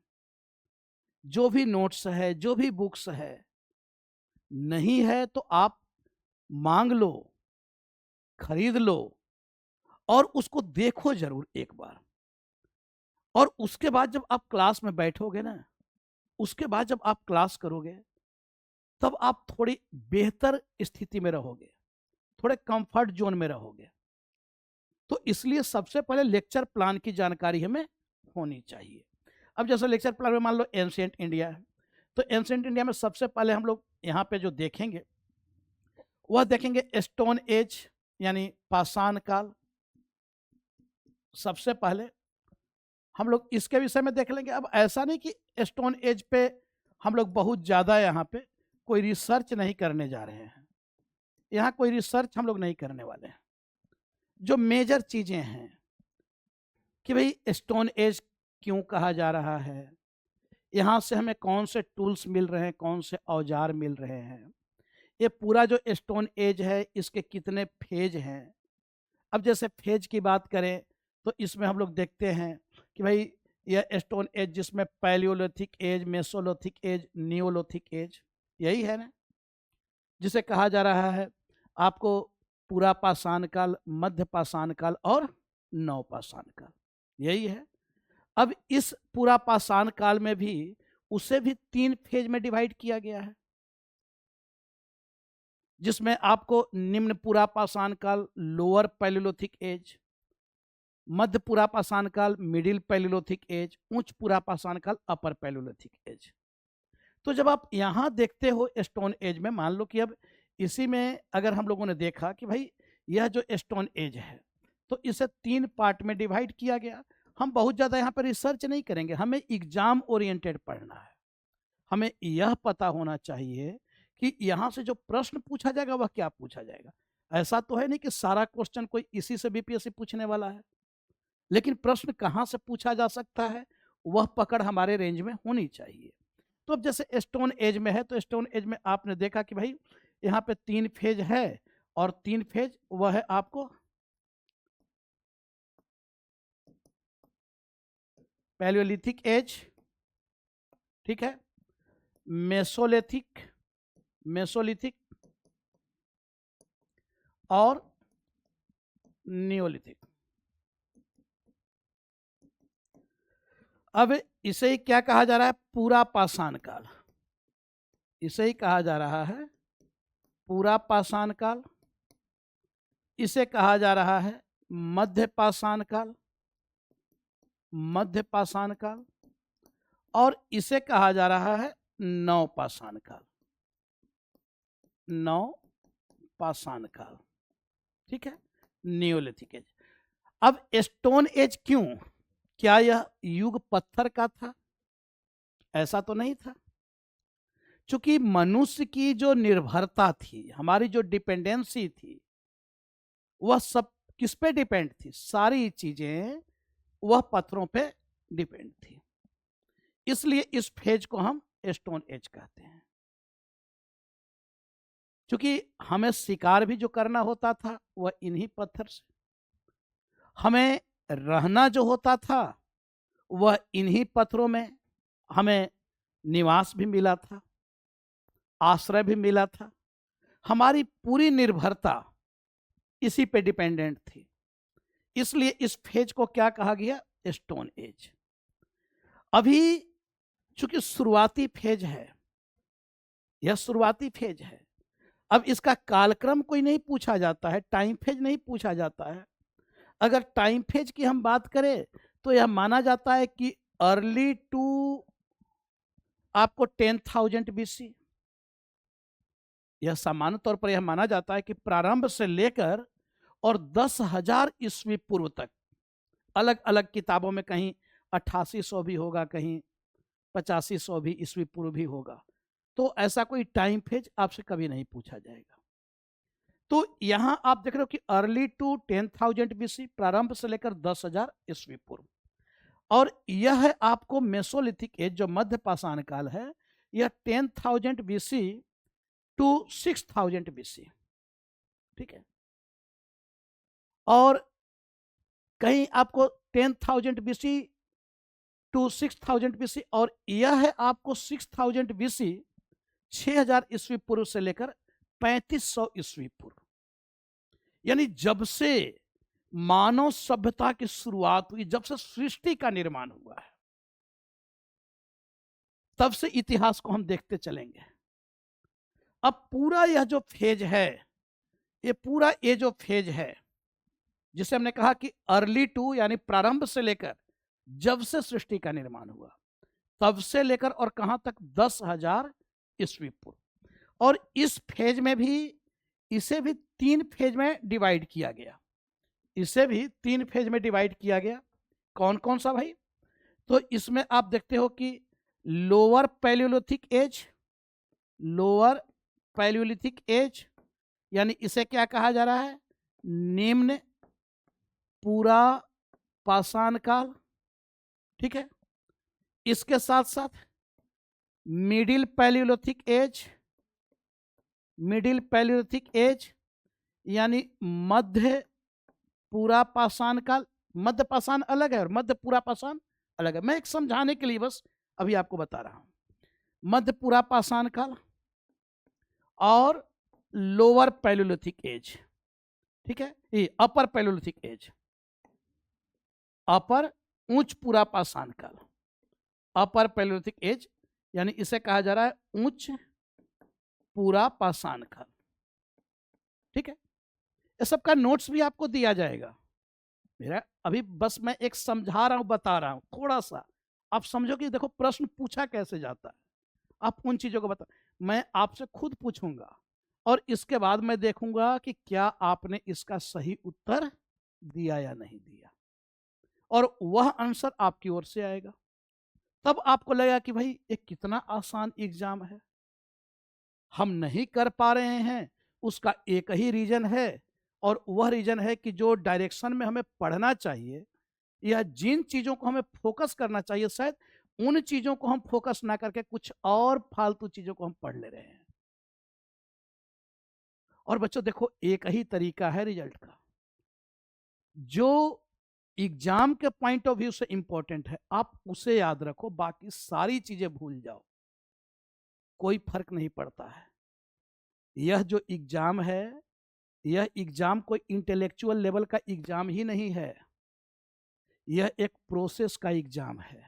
जो भी नोट्स है, जो भी बुक्स है, नहीं है तो आप मांग लो, खरीद लो और उसको देखो जरूर एक बार। और उसके बाद जब आप क्लास में बैठोगे ना, उसके बाद जब आप क्लास करोगे तब आप थोड़ी बेहतर स्थिति में रहोगे, थोड़े कंफर्ट जोन में रहोगे। तो इसलिए सबसे पहले लेक्चर प्लान की जानकारी हमें होनी चाहिए। अब जैसे लेक्चर प्लान में मान लो एंशिएंट इंडिया है, तो एंशिएंट इंडिया में सबसे पहले हम लोग यहाँ पे जो देखेंगे वह देखेंगे स्टोन एज यानी पाषाण काल। सबसे पहले हम लोग इसके विषय में देख लेंगे। अब ऐसा नहीं कि स्टोन एज पे हम लोग बहुत ज़्यादा यहाँ पे कोई रिसर्च नहीं करने जा रहे हैं, यहाँ कोई रिसर्च हम लोग नहीं करने वाले हैं। जो मेजर चीज़ें हैं कि भाई स्टोन एज क्यों कहा जा रहा है, यहाँ से हमें कौन से टूल्स मिल रहे हैं, कौन से औजार मिल रहे हैं, ये पूरा जो स्टोन एज है इसके कितने फेज हैं। अब जैसे फेज की बात करें तो इसमें हम लोग देखते हैं कि भाई यह स्टोन एज जिसमें palaeolithic age, mesolithic age, neolithic age, यही है ना, जिसे कहा जा रहा है आपको पूरा पाषाण काल, मध्य पाषाण काल और नव पाषाण काल, यही है। अब इस पूरा पाषाण काल में भी उसे भी 3 फेज में डिवाइड किया गया है, जिसमें आपको निम्न पूरा पाषाण काल, लोअर पैलियोलिथिक एज, मध्य पूरा पाषाण काल, मिडिल पैलियोलिथिक एज, उच्च पूरा पाषाण काल, अपर पैलियोलिथिक एज। तो जब आप यहाँ देखते हो स्टोन एज में, मान लो कि अब इसी में अगर हम लोगों ने देखा कि भाई यह जो स्टोन एज है तो इसे 3 पार्ट में डिवाइड किया गया। हम बहुत ज़्यादा यहाँ पर रिसर्च नहीं करेंगे, हमें एग्जाम ओरिएंटेड पढ़ना है। हमें यह पता होना चाहिए कि यहां से जो प्रश्न पूछा जाएगा वह क्या पूछा जाएगा। ऐसा तो है नहीं कि सारा क्वेश्चन कोई इसी से बीपीएससी पूछने वाला है, लेकिन प्रश्न कहां से पूछा जा सकता है वह पकड़ हमारे रेंज में होनी चाहिए। तो अब जैसे स्टोन एज में है, तो स्टोन एज में आपने देखा कि भाई यहाँ पे 3 फेज है, और 3 फेज वह है आपको पैलियोलिथिक एज, ठीक है, मेसोलिथिक, मेसोलिथिक और नियोलिथिक। अब इसे ही क्या कहा जा रहा है, पूरा पाषाण काल। इसे ही कहा जा रहा है पूरा पाषाण काल। इसे कहा जा रहा है मध्य पाषाण काल, मध्य पाषाण काल, और इसे कहा जा रहा है नव पाषाण काल, नव पाषाण काल, ठीक है, नियोलिथिक एज। अब स्टोन एज क्यों, क्या यह युग पत्थर का था? ऐसा तो नहीं था। चूंकि मनुष्य की जो निर्भरता थी, हमारी जो डिपेंडेंसी थी, वह सब किस पे डिपेंड थी? सारी चीजें वह पत्थरों पे डिपेंड थी। इसलिए इस फेज को हम स्टोन एज कहते हैं। क्योंकि हमें शिकार भी जो करना होता था वह इन्हीं पत्थर से, हमें रहना जो होता था वह इन्हीं पत्थरों में हमें निवास भी मिला था, आश्रय भी मिला था। हमारी पूरी निर्भरता इसी पे डिपेंडेंट थी। इसलिए इस फेज को क्या कहा गया? Stone age. अभी चूंकि शुरुआती फेज है, यह शुरुआती फेज है, अब इसका कालक्रम कोई नहीं पूछा जाता है, टाइम फेज नहीं पूछा जाता है। अगर टाइम फेज की हम बात करें तो यह माना जाता है कि अर्ली टू आपको 10,000 बीसी, यह सामान्य तौर पर यह माना जाता है कि प्रारंभ से लेकर और 10,000 ईस्वी पूर्व तक, अलग अलग किताबों में कहीं 8800 भी होगा, कहीं 8500 भी ईस्वी पूर्व भी होगा। तो ऐसा कोई टाइम फेज आपसे कभी नहीं पूछा जाएगा। तो यहां आप देख रहे हो कि अर्ली टू 10,000 बीसी, प्रारंभ से लेकर 10,000 ईस्वी पूर्व, और यह है आपको मेसोलिथिक एज जो मध्य पाषाण काल है, यह 10,000 बीसी टू 6,000 बीसी, ठीक है। और कहीं आपको 10,000 बीसी टू 6,000 बीसी, और यह है आपको 6,000 बीसी 6,000 ईस्वी पूर्व से लेकर 3,500 ईस्वी पूर्व। यानी जब से मानव सभ्यता की शुरुआत हुई, जब से सृष्टि का निर्माण हुआ है, तब से इतिहास को हम देखते चलेंगे। अब पूरा यह जो फेज है, ये पूरा ये जो फेज है, जिसे हमने कहा कि अर्ली टू यानी प्रारंभ से लेकर जब से सृष्टि का निर्माण हुआ तब से लेकर और कहां तक? 10,000 ईस्वी पूर्व। और इस फेज में भी, इसे भी 3 फेज में डिवाइड किया गया, इसे भी 3 फेज में डिवाइड किया गया। कौन कौन सा भाई? तो इसमें आप देखते हो कि lower palaeolithic age, lower palaeolithic age, यानी इसे क्या कहा जा रहा है? निम्न पूरा पाषाण काल, ठीक है। इसके साथ साथ middle palaeolithic age, middle palaeolithic age यानी मध्य पूरा पाषाण काल। मध्य पाषाण अलग है और मध्य पूरा पाषाण अलग है, मैं एक समझाने के लिए बस अभी आपको बता रहा हूं। मध्य पूरा पाषाण काल और लोअर पैलियोलिथिक एज, ठीक है, ये अपर पैलियोलिथिक एज, अपर उच्च पूरा पाषाण काल, अपर पैलियोलिथिक एज, यानी इसे कहा जा रहा है उच्च पूरा पाषाण काल, ठीक है। ये सब का नोट्स भी आपको दिया जाएगा। मेरा अभी बस मैं एक समझा रहा हूं, बता रहा हूं, थोड़ा सा आप समझो कि देखो प्रश्न पूछा कैसे जाता है। आप उन चीजों को बता, मैं आपसे खुद पूछूंगा और इसके बाद मैं देखूंगा कि क्या आपने इसका सही उत्तर दिया या नहीं दिया, और वह आंसर आपकी ओर से आएगा। तब आपको लगेगा कि भाई ये कितना आसान एग्जाम है। हम नहीं कर पा रहे हैं उसका एक ही रीजन है, और वह रीजन है कि जो डायरेक्शन में हमें पढ़ना चाहिए या जिन चीजों को हमें फोकस करना चाहिए, शायद उन चीजों को हम फोकस ना करके कुछ और फालतू चीजों को हम पढ़ ले रहे हैं। और बच्चों देखो, एक ही तरीका है रिजल्ट का, जो एग्जाम के पॉइंट ऑफ व्यू से इंपॉर्टेंट है आप उसे याद रखो, बाकी सारी चीजें भूल जाओ, कोई फर्क नहीं पड़ता है। यह जो एग्जाम है, यह एग्जाम कोई इंटेलेक्चुअल लेवल का एग्जाम ही नहीं है, यह एक प्रोसेस का एग्जाम है।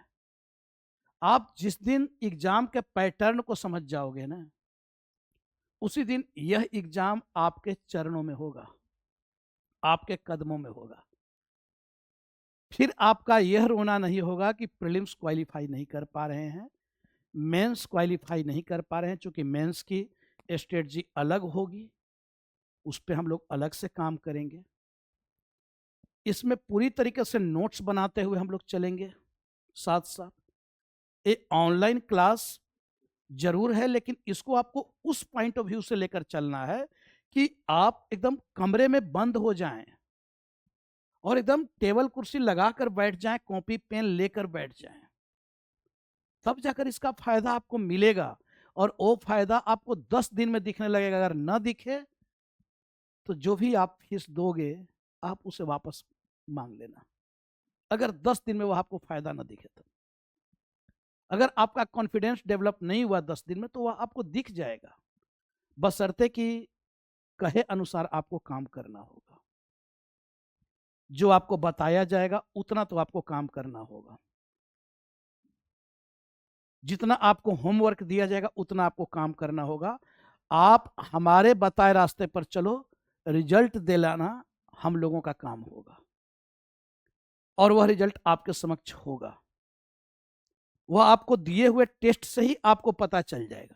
आप जिस दिन एग्जाम के पैटर्न को समझ जाओगे ना, उसी दिन यह एग्जाम आपके चरणों में होगा, आपके कदमों में होगा। फिर आपका यह रोना नहीं होगा कि प्रीलिम्स क्वालिफाई नहीं कर पा रहे हैं, मेंस क्वालिफाई नहीं कर पा रहे हैं, क्योंकि मेंस की स्ट्रेटजी अलग होगी, उस पर हम लोग अलग से काम करेंगे। इसमें पूरी तरीके से नोट्स बनाते हुए हम लोग चलेंगे साथ साथ। ये ऑनलाइन क्लास जरूर है, लेकिन इसको आपको उस पॉइंट ऑफ व्यू से लेकर चलना है कि आप एकदम कमरे में बंद हो जाएं और एकदम टेबल कुर्सी लगाकर बैठ जाएं, कॉपी पेन लेकर बैठ जाएं, तब जाकर इसका फायदा आपको मिलेगा। और वो फायदा आपको 10 दिन में दिखने लगेगा। अगर ना दिखे तो जो भी आप फीस दोगे आप उसे वापस मांग लेना, अगर 10 दिन में वो आपको फायदा ना दिखे तो। अगर आपका कॉन्फिडेंस डेवलप नहीं हुआ 10 दिन में तो वह आपको दिख जाएगा, बशर्ते कि कहे अनुसार आपको काम करना होगा। जो आपको बताया जाएगा उतना तो आपको काम करना होगा, जितना आपको होमवर्क दिया जाएगा उतना आपको काम करना होगा। आप हमारे बताए रास्ते पर चलो, रिजल्ट दिलाना हम लोगों का काम होगा, और वह रिजल्ट आपके समक्ष होगा। वह आपको दिए हुए टेस्ट से ही आपको पता चल जाएगा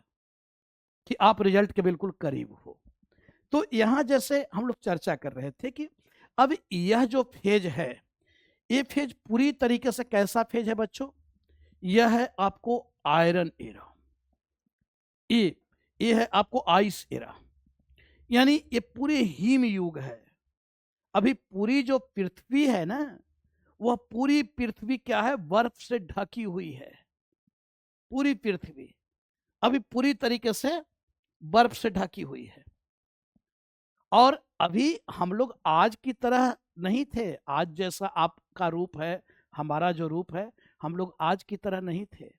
कि आप रिजल्ट के बिल्कुल करीब हो। तो यहां जैसे हम लोग चर्चा कर रहे थे कि अब यह जो फेज है, ये फेज पूरी तरीके से कैसा फेज है बच्चों? यह है आपको आयरन एरा, ये है आपको आइस एरा, यानी ये पूरे हिम युग है। अभी पूरी जो पृथ्वी है ना, वह पूरी पृथ्वी क्या है? बर्फ से ढकी हुई है। पूरी पृथ्वी अभी पूरी तरीके से बर्फ से ढकी हुई है। और अभी हम लोग आज की तरह नहीं थे, आज जैसा आपका रूप है, हमारा जो रूप है, हम लोग आज की तरह नहीं थे।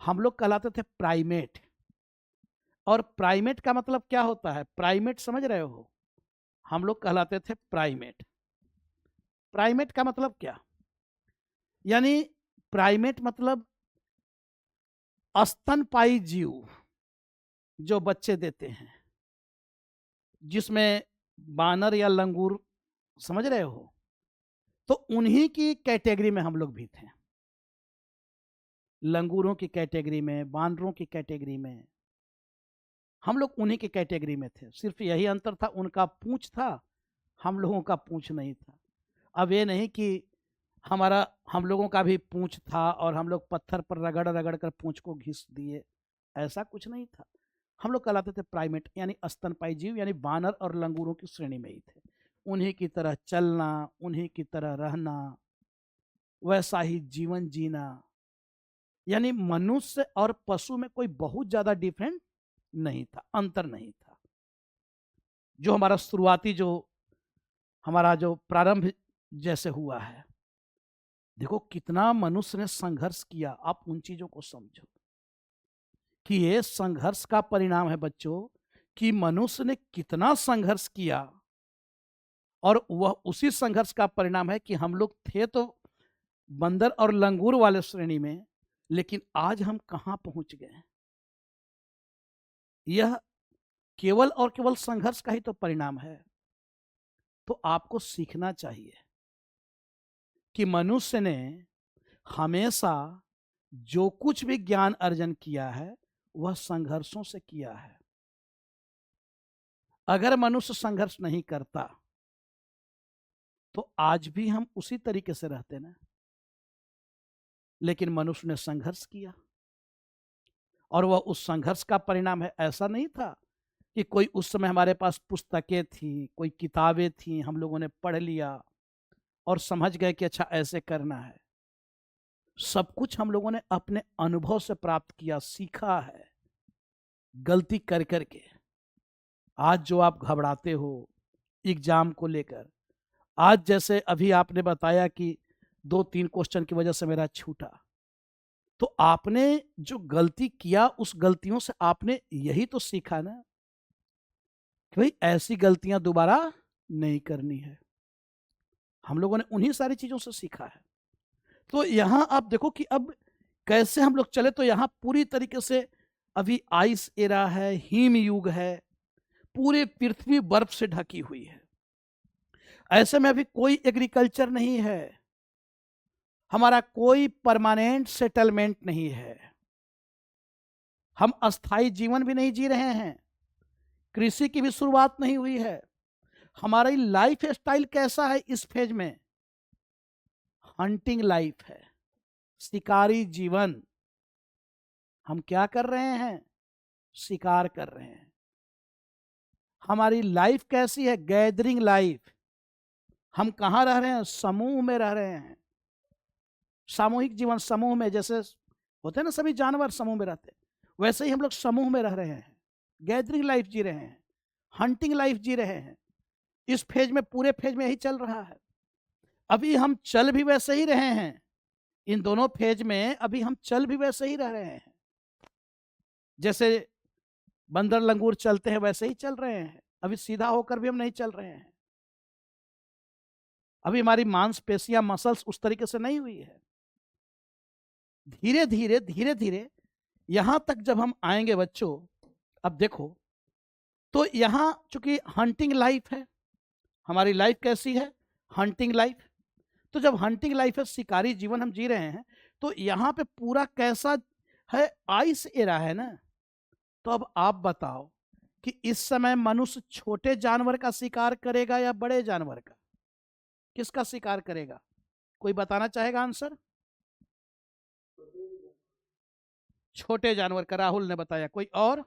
हम लोग कहलाते थे प्राइमेट। और प्राइमेट का मतलब क्या होता है? प्राइमेट समझ रहे हो? हम लोग कहलाते थे प्राइमेट। प्राइमेट का मतलब क्या? यानी प्राइमेट मतलब स्तनपायी जीव जो बच्चे देते हैं, जिसमें बानर या लंगूर, समझ रहे हो? तो उन्हीं की कैटेगरी में हम लोग भी थे, लंगूरों की कैटेगरी में, बानरों की कैटेगरी में, हम लोग उन्हीं की कैटेगरी में थे। सिर्फ यही अंतर था, उनका पूंछ था, हम लोगों का पूंछ नहीं था। अब ये नहीं कि हम लोगों का भी पूंछ था और हम लोग पत्थर पर रगड़ रगड़ कर पूंछ को घिस दिए, ऐसा कुछ नहीं था। हम लोग कहलाते थे प्राइमेट, यानी स्तनपायी जीव, यानी बानर और लंगूरों की श्रेणी में ही थे। उन्हीं की तरह चलना, उन्हीं की तरह रहना, वैसा ही जीवन जीना, यानी मनुष्य और पशु में कोई बहुत ज्यादा डिफरेंट नहीं था, अंतर नहीं था। जो हमारा शुरुआती, जो हमारा जो प्रारंभ जैसे हुआ है, देखो कितना मनुष्य ने संघर्ष किया। आप उन चीजों को समझो कि ये संघर्ष का परिणाम है बच्चों, कि मनुष्य ने कितना संघर्ष किया, और वह उसी संघर्ष का परिणाम है कि हम लोग थे तो बंदर और लंगूर वाले श्रेणी में, लेकिन आज हम कहां पहुंच गए। यह केवल और केवल संघर्ष का ही तो परिणाम है। तो आपको सीखना चाहिए कि मनुष्य ने हमेशा जो कुछ भी ज्ञान अर्जन किया है वह संघर्षों से किया है। अगर मनुष्य संघर्ष नहीं करता तो आज भी हम उसी तरीके से रहते ना, लेकिन मनुष्य ने संघर्ष किया और वह उस संघर्ष का परिणाम है। ऐसा नहीं था कि कोई उस समय हमारे पास पुस्तकें थी, कोई किताबें थी, हम लोगों ने पढ़ लिया और समझ गए कि अच्छा ऐसे करना है। सब कुछ हम लोगों ने अपने अनुभव से प्राप्त किया, सीखा है, गलती कर करके। आज जो आप घबराते हो एग्जाम को लेकर, आज जैसे अभी आपने बताया कि 2-3 क्वेश्चन की वजह से मेरा छूटा, तो आपने जो गलती किया उस गलतियों से आपने यही तो सीखा ना कि भाई ऐसी गलतियां दोबारा नहीं करनी है। हम लोगों ने उन्हीं सारी चीजों से सीखा है। तो यहां आप देखो कि अब कैसे हम लोग चले, तो यहां पूरी तरीके से अभी आइस एरा है, हिम युग है, पूरी पृथ्वी बर्फ से ढकी हुई है। ऐसे में अभी कोई एग्रीकल्चर नहीं है, हमारा कोई परमानेंट सेटलमेंट नहीं है, हम अस्थाई जीवन भी नहीं जी रहे हैं, कृषि की भी शुरुआत नहीं हुई है। हमारी लाइफ स्टाइल कैसा है इस फेज में? हंटिंग लाइफ है, शिकारी जीवन। हम क्या कर रहे हैं? शिकार कर रहे हैं। हमारी लाइफ कैसी है? Gathering life. हम कहाँ रह रहे हैं? समूह में रह रहे हैं, सामूहिक जीवन। समूह में जैसे होते हैं ना सभी जानवर समूह में रहते हैं, वैसे ही हम लोग समूह में रह रहे हैं, गैदरिंग लाइफ जी रहे हैं, हंटिंग लाइफ जी रहे हैं। इस फेज में, पूरे फेज में यही चल रहा है। अभी हम चल भी वैसे ही रहे हैं, इन दोनों फेज में अभी हम चल भी वैसे ही रह रहे हैं, जैसे बंदर लंगूर चलते हैं वैसे ही चल रहे हैं। अभी सीधा होकर भी हम नहीं चल रहे हैं, अभी हमारी मांसपेशियां, मसल्स उस तरीके से नहीं हुई है। धीरे धीरे धीरे धीरे यहां तक जब हम आएंगे बच्चों, अब देखो, तो यहां चूंकि हंटिंग लाइफ है, हमारी लाइफ कैसी है? Hunting life. तो जब हंटिंग लाइफ है, शिकारी जीवन हम जी रहे हैं, तो यहां पे पूरा कैसा है? आइस एरा है ना। तो अब आप बताओ कि इस समय मनुष्य छोटे जानवर का शिकार करेगा या बड़े जानवर का? किसका शिकार करेगा? कोई बताना चाहेगा आंसर? छोटे जानवर का राहुल ने बताया। कोई और?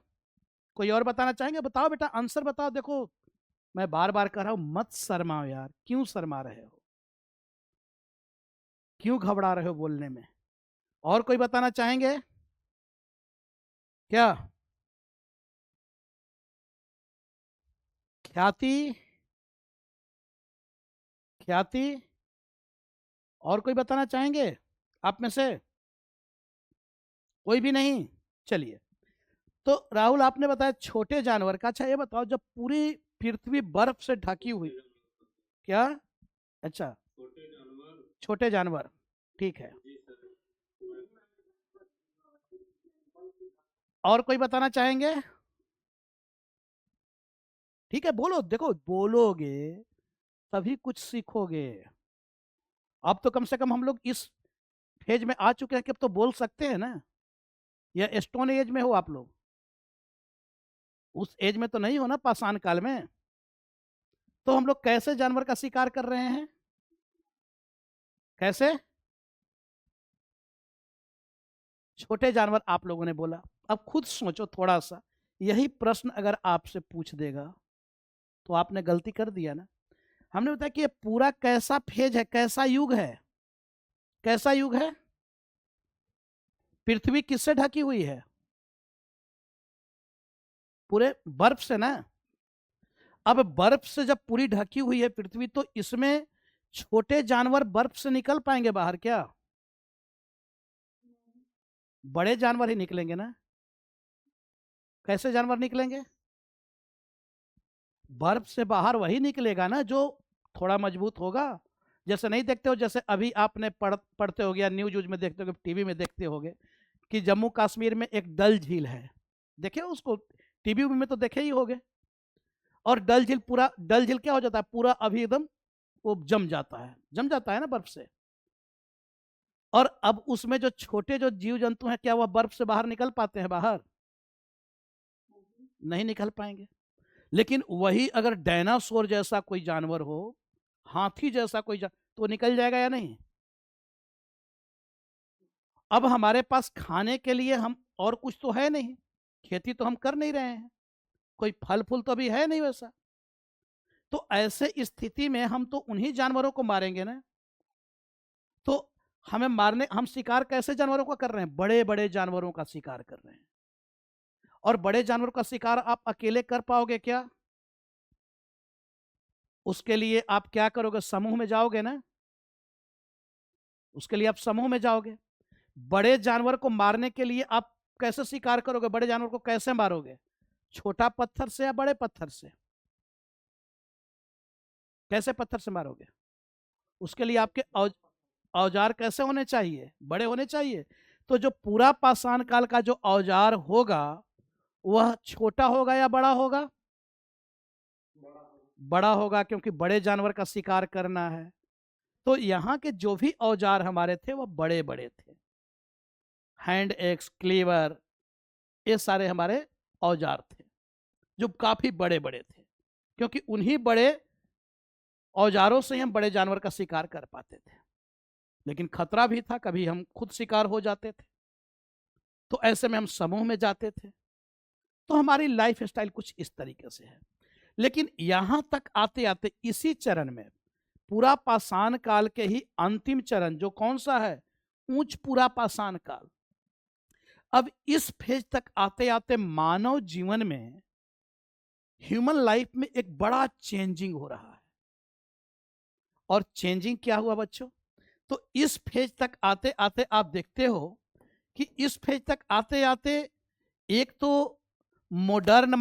कोई और बताना चाहेंगे? बताओ बेटा, आंसर बताओ। देखो मैं बार बार कह रहा हूं, मत शर्माओ यार। क्यों शर्मा रहे हो? क्यों घबरा रहे हो बोलने में? और कोई बताना चाहेंगे क्या? ख्याति, ख्याति, और कोई बताना चाहेंगे आप में से? कोई भी नहीं? चलिए, तो राहुल आपने बताया छोटे जानवर का। अच्छा ये बताओ, जब पूरी पृथ्वी बर्फ से ढकी हुई, क्या? अच्छा, छोटे जानवर, ठीक है। और कोई बताना चाहेंगे? ठीक है, बोलो। देखो बोलोगे तभी कुछ सीखोगे। अब तो कम से कम हम लोग इस फेज में आ चुके हैं कि अब तो बोल सकते हैं ना। या स्टोन एज में हो आप लोग? उस एज में तो नहीं हो ना, पाषाण काल में। तो हम लोग कैसे जानवर का शिकार कर रहे हैं? कैसे? छोटे जानवर आप लोगों ने बोला। अब खुद सोचो थोड़ा सा, यही प्रश्न अगर आपसे पूछ देगा तो आपने गलती कर दिया ना। हमने बताया कि ये पूरा कैसा फेज है, कैसा युग है? कैसा युग है? पृथ्वी किससे ढकी हुई है? पूरे बर्फ से ना। अब बर्फ से जब पूरी ढकी हुई है पृथ्वी, तो इसमें छोटे जानवर बर्फ से निकल पाएंगे बाहर क्या? बड़े जानवर ही निकलेंगे ना। कैसे जानवर निकलेंगे? बर्फ से बाहर वही निकलेगा ना जो थोड़ा मजबूत होगा। जैसे नहीं देखते हो, जैसे अभी आपने पढ़ते हो गया, न्यूज में देखते हो, टीवी में देखते होगे कि जम्मू कश्मीर में एक डल झील है। देखे हो उसको? टीवी में तो देखे ही होगे। और डल झील, पूरा डल झील क्या हो जाता है? पूरा अभी एकदम वो जम जाता है ना बर्फ से। और अब उसमें जो छोटे जो जीव जंतु हैं, क्या वह बर्फ से बाहर निकल पाते हैं? बाहर नहीं निकल पाएंगे। लेकिन वही अगर डायनासोर जैसा कोई जानवर हो, हाथी जैसा कोई तो निकल जाएगा या नहीं? अब हमारे पास खाने के लिए हम और कुछ तो है नहीं, खेती तो हम कर नहीं रहे हैं, कोई फल फूल तो अभी है नहीं वैसा। तो ऐसे स्थिति में हम तो उन्हीं जानवरों को मारेंगे ना। तो हमें मारने, हम शिकार कैसे जानवरों का कर रहे हैं? बड़े बड़े जानवरों का शिकार कर रहे हैं। और बड़े जानवरों का शिकार आप अकेले कर पाओगे क्या? उसके लिए आप क्या करोगे? समूह में जाओगे ना, उसके लिए आप समूह में जाओगे। बड़े जानवर को मारने के लिए आप कैसे शिकार करोगे? बड़े जानवर को कैसे मारोगे? छोटा पत्थर से या बड़े पत्थर से? कैसे पत्थर से मारोगे? उसके लिए आपके औजार कैसे होने चाहिए? बड़े होने चाहिए। तो जो पूरा पाषाण काल का जो औजार होगा वह छोटा होगा या बड़ा होगा? बड़ा होगा, क्योंकि बड़े जानवर का शिकार करना है। तो यहाँ के जो भी औजार हमारे थे वह बड़े बड़े थे। हैंड एक्स, क्लीवर, ये सारे हमारे औजार थे जो काफी बड़े बड़े थे, क्योंकि उन्हीं बड़े औजारों से हम बड़े जानवर का शिकार कर पाते थे। लेकिन खतरा भी था, कभी हम खुद शिकार हो जाते थे। तो ऐसे में हम समूह में जाते थे। तो हमारी लाइफ स्टाइल कुछ इस तरीके से है। लेकिन यहां तक आते आते इसी चरण में, पूरा पाषाण काल के ही अंतिम चरण जो कौन सा है? ऊंच पूरा पाषाण काल। अब इस फेज तक आते आते मानव जीवन में, ह्यूमन लाइफ में एक बड़ा चेंजिंग हो रहा है। और चेंजिंग क्या हुआ बच्चों? तो इस फेज तक आते आते आप देखते हो कि इस फेज तक आते आते एक तो मॉडर्न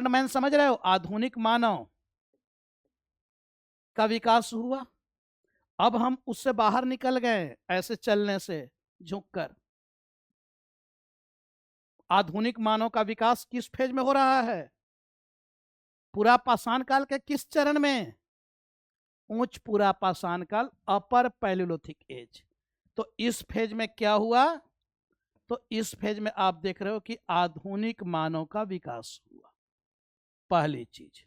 मैन समझ रहे हो, आधुनिक मानव का विकास हुआ। अब हम उससे बाहर निकल गए, ऐसे चलने से झुककर। आधुनिक मानव का विकास किस फेज में हो रहा है? पूरा पाषाण काल के किस चरण में? उच्च पूरा पाषाण काल, अपर पैलियोलिथिक एज। तो इस फेज में क्या हुआ? तो इस फेज में आप देख रहे हो कि आधुनिक मानव का विकास हुआ। पहली चीज,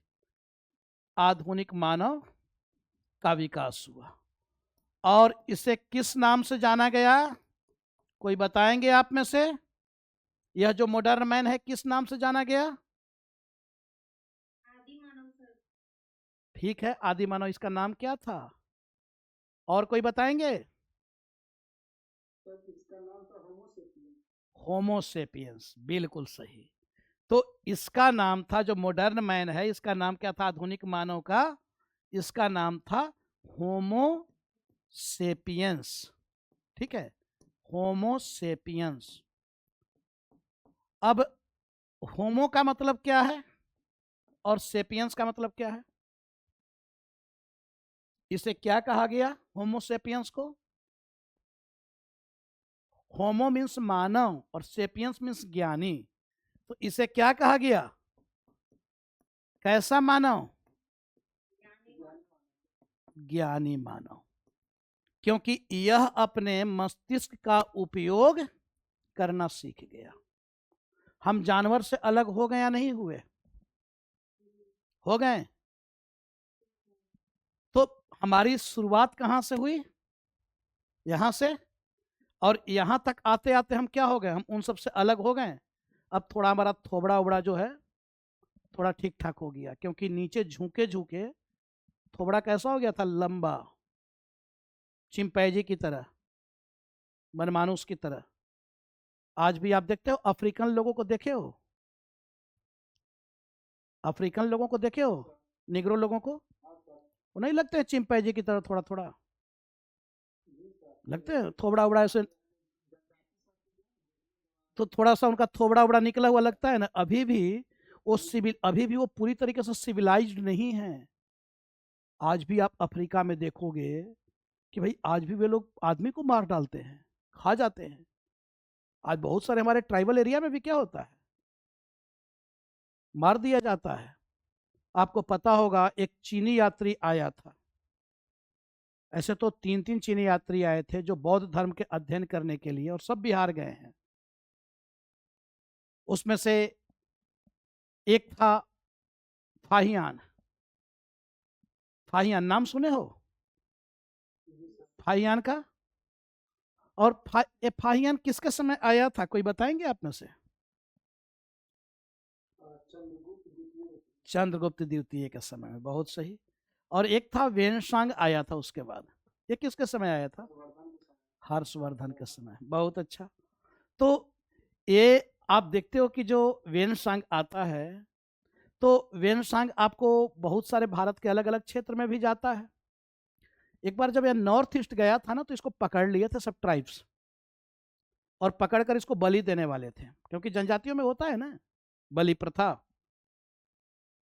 आधुनिक मानव का विकास हुआ। और इसे किस नाम से जाना गया? कोई बताएंगे आप में से? यह जो मॉडर्न मैन है किस नाम से जाना गया? आदि मानव सर। ठीक है, आदि मानव, इसका नाम क्या था? और कोई बताएंगे? सर इसका नाम था होमोसेपियंस। होमोसेपियंस, बिल्कुल सही। तो इसका नाम था, जो मॉडर्न मैन है इसका नाम क्या था आधुनिक मानव का? इसका नाम था होमोसेपियंस। ठीक है, होमोसेपियंस। अब होमो का मतलब क्या है और सेपियंस का मतलब क्या है? इसे क्या कहा गया होमोसेपियंस को? होमो मीन्स मानव और सेपियंस मीन्स ज्ञानी। तो इसे क्या कहा गया? कैसा मानव? ज्ञानी मानव। क्योंकि यह अपने मस्तिष्क का उपयोग करना सीख गया। हम जानवर से अलग हो गए या नहीं हुए? हो गए। तो हमारी शुरुआत कहां से हुई? यहां से। और यहां तक आते आते हम क्या हो गए? हम उन सब से अलग हो गए। अब थोड़ा हमारा थोबड़ा उबड़ा जो है थोड़ा ठीक ठाक हो गया, क्योंकि नीचे झुके झुके थोबड़ा कैसा हो गया था? लंबा, चिंपैंजी की तरह, मनमानुस की तरह। आज भी आप देखते हो, अफ्रीकन लोगों को देखे हो? अफ्रीकन लोगों को देखे हो? निग्रो लोगों को? वो नहीं लगते हैं चिंपैंजी की तरह? थोड़ा थोड़ा लगते हैं, थोबड़ा उबड़ा ऐसे। तो थोड़ा सा उनका थोबड़ा उबड़ा निकला हुआ लगता है ना। अभी भी वो पूरी तरीके से सिविलाइज्ड नहीं है। आज भी आप अफ्रीका में देखोगे कि भाई आज भी वे लोग आदमी को मार डालते हैं, खा जाते हैं। आज बहुत सारे हमारे ट्राइबल एरिया में भी क्या होता है? मार दिया जाता है। आपको पता होगा एक चीनी यात्री आया था। ऐसे तो 3 चीनी यात्री आए थे जो बौद्ध धर्म के अध्ययन करने के लिए, और सब बिहार गए हैं। उसमें से एक था फाहियान। फाहियान नाम सुने हो? फाहियान का? और ये फाहियान किसके समय आया था, कोई बताएंगे आप में से? चंद्रगुप्त द्वितीय। चंद्रगुप्त द्वितीय के समय में, बहुत सही। और एक था वेनसांग आया था उसके बाद, ये किसके समय आया था? वर्धन के समय। हर्षवर्धन के समय, बहुत अच्छा। तो ये आप देखते हो कि जो वेनसांग आता है, तो वेनसांग आपको बहुत सारे भारत के अलग अलग क्षेत्र में भी जाता है। एक बार जब यह नॉर्थ ईस्ट गया था ना, तो इसको पकड़ लिए थे सब ट्राइब्स, और पकड़कर इसको बलि देने वाले थे, क्योंकि जनजातियों में होता है ना बलि प्रथा,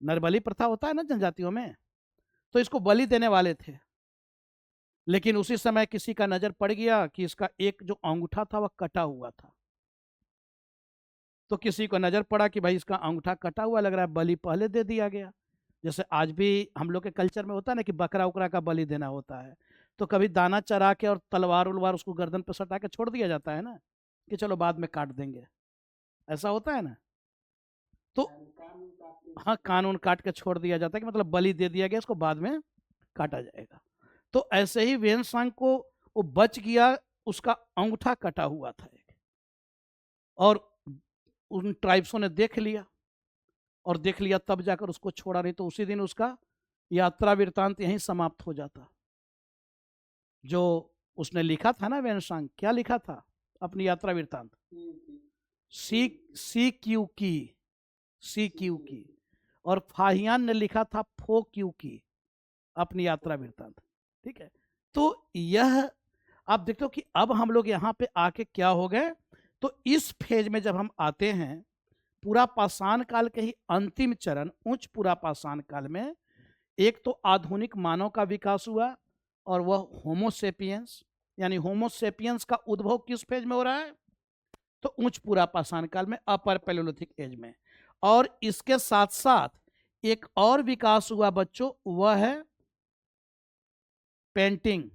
नरबलि प्रथा होता है ना जनजातियों में, तो इसको बलि देने वाले थे। लेकिन उसी समय किसी का नजर पड़ गया कि इसका एक जो अंगूठा था वह कटा हुआ था, तो किसी को नजर पड़ा कि भाई इसका अंगूठा कटा हुआ लग रहा है, बलि पहले दे दिया गया। जैसे आज भी हम लोग के कल्चर में होता है ना कि बकरा उकरा का बलि देना होता है, तो कभी दाना चरा के और तलवार उलवार उसको गर्दन पर सटा के छोड़ दिया जाता है ना, कि चलो बाद में काट देंगे, ऐसा होता है ना। तो कानून काटते हाँ, कानून काट के छोड़ दिया जाता है कि मतलब बलि दे दिया गया, इसको बाद में काटा जाएगा। तो ऐसे ही वेनसांग को वो बच गया, उसका अंगूठा कटा हुआ था एक, और उन ट्राइब्सों ने देख लिया, और देख लिया तब जाकर उसको छोड़ा, नहीं तो उसी दिन उसका यात्रा वृत्तांत यहीं समाप्त हो जाता। जो उसने लिखा था ना वेनसांग, क्या लिखा था अपनी यात्रा वृत्तांत? की। सी सी क्यू की, सी क्यू की। और फाहियान ने लिखा था फो क्यू की, अपनी यात्रा वृत्तांत। ठीक है, तो यह आप देखते हो कि अब हम लोग यहाँ पे आके क्या हो गए, तो इस फेज में जब हम आते हैं, पूरा पाषाण काल के ही अंतिम चरण उच्च पूरा पाषाण काल में, एक तो आधुनिक मानव का विकास हुआ, और वह होमोसेपियंस, यानी होमोसेपियंस का उद्भव किस फेज में हो रहा है? तो उच्च पूरा पाषाण काल में, अपर पैलेयोलिथिक एज में। और इसके साथ साथ एक और विकास हुआ बच्चों, वह है पेंटिंग।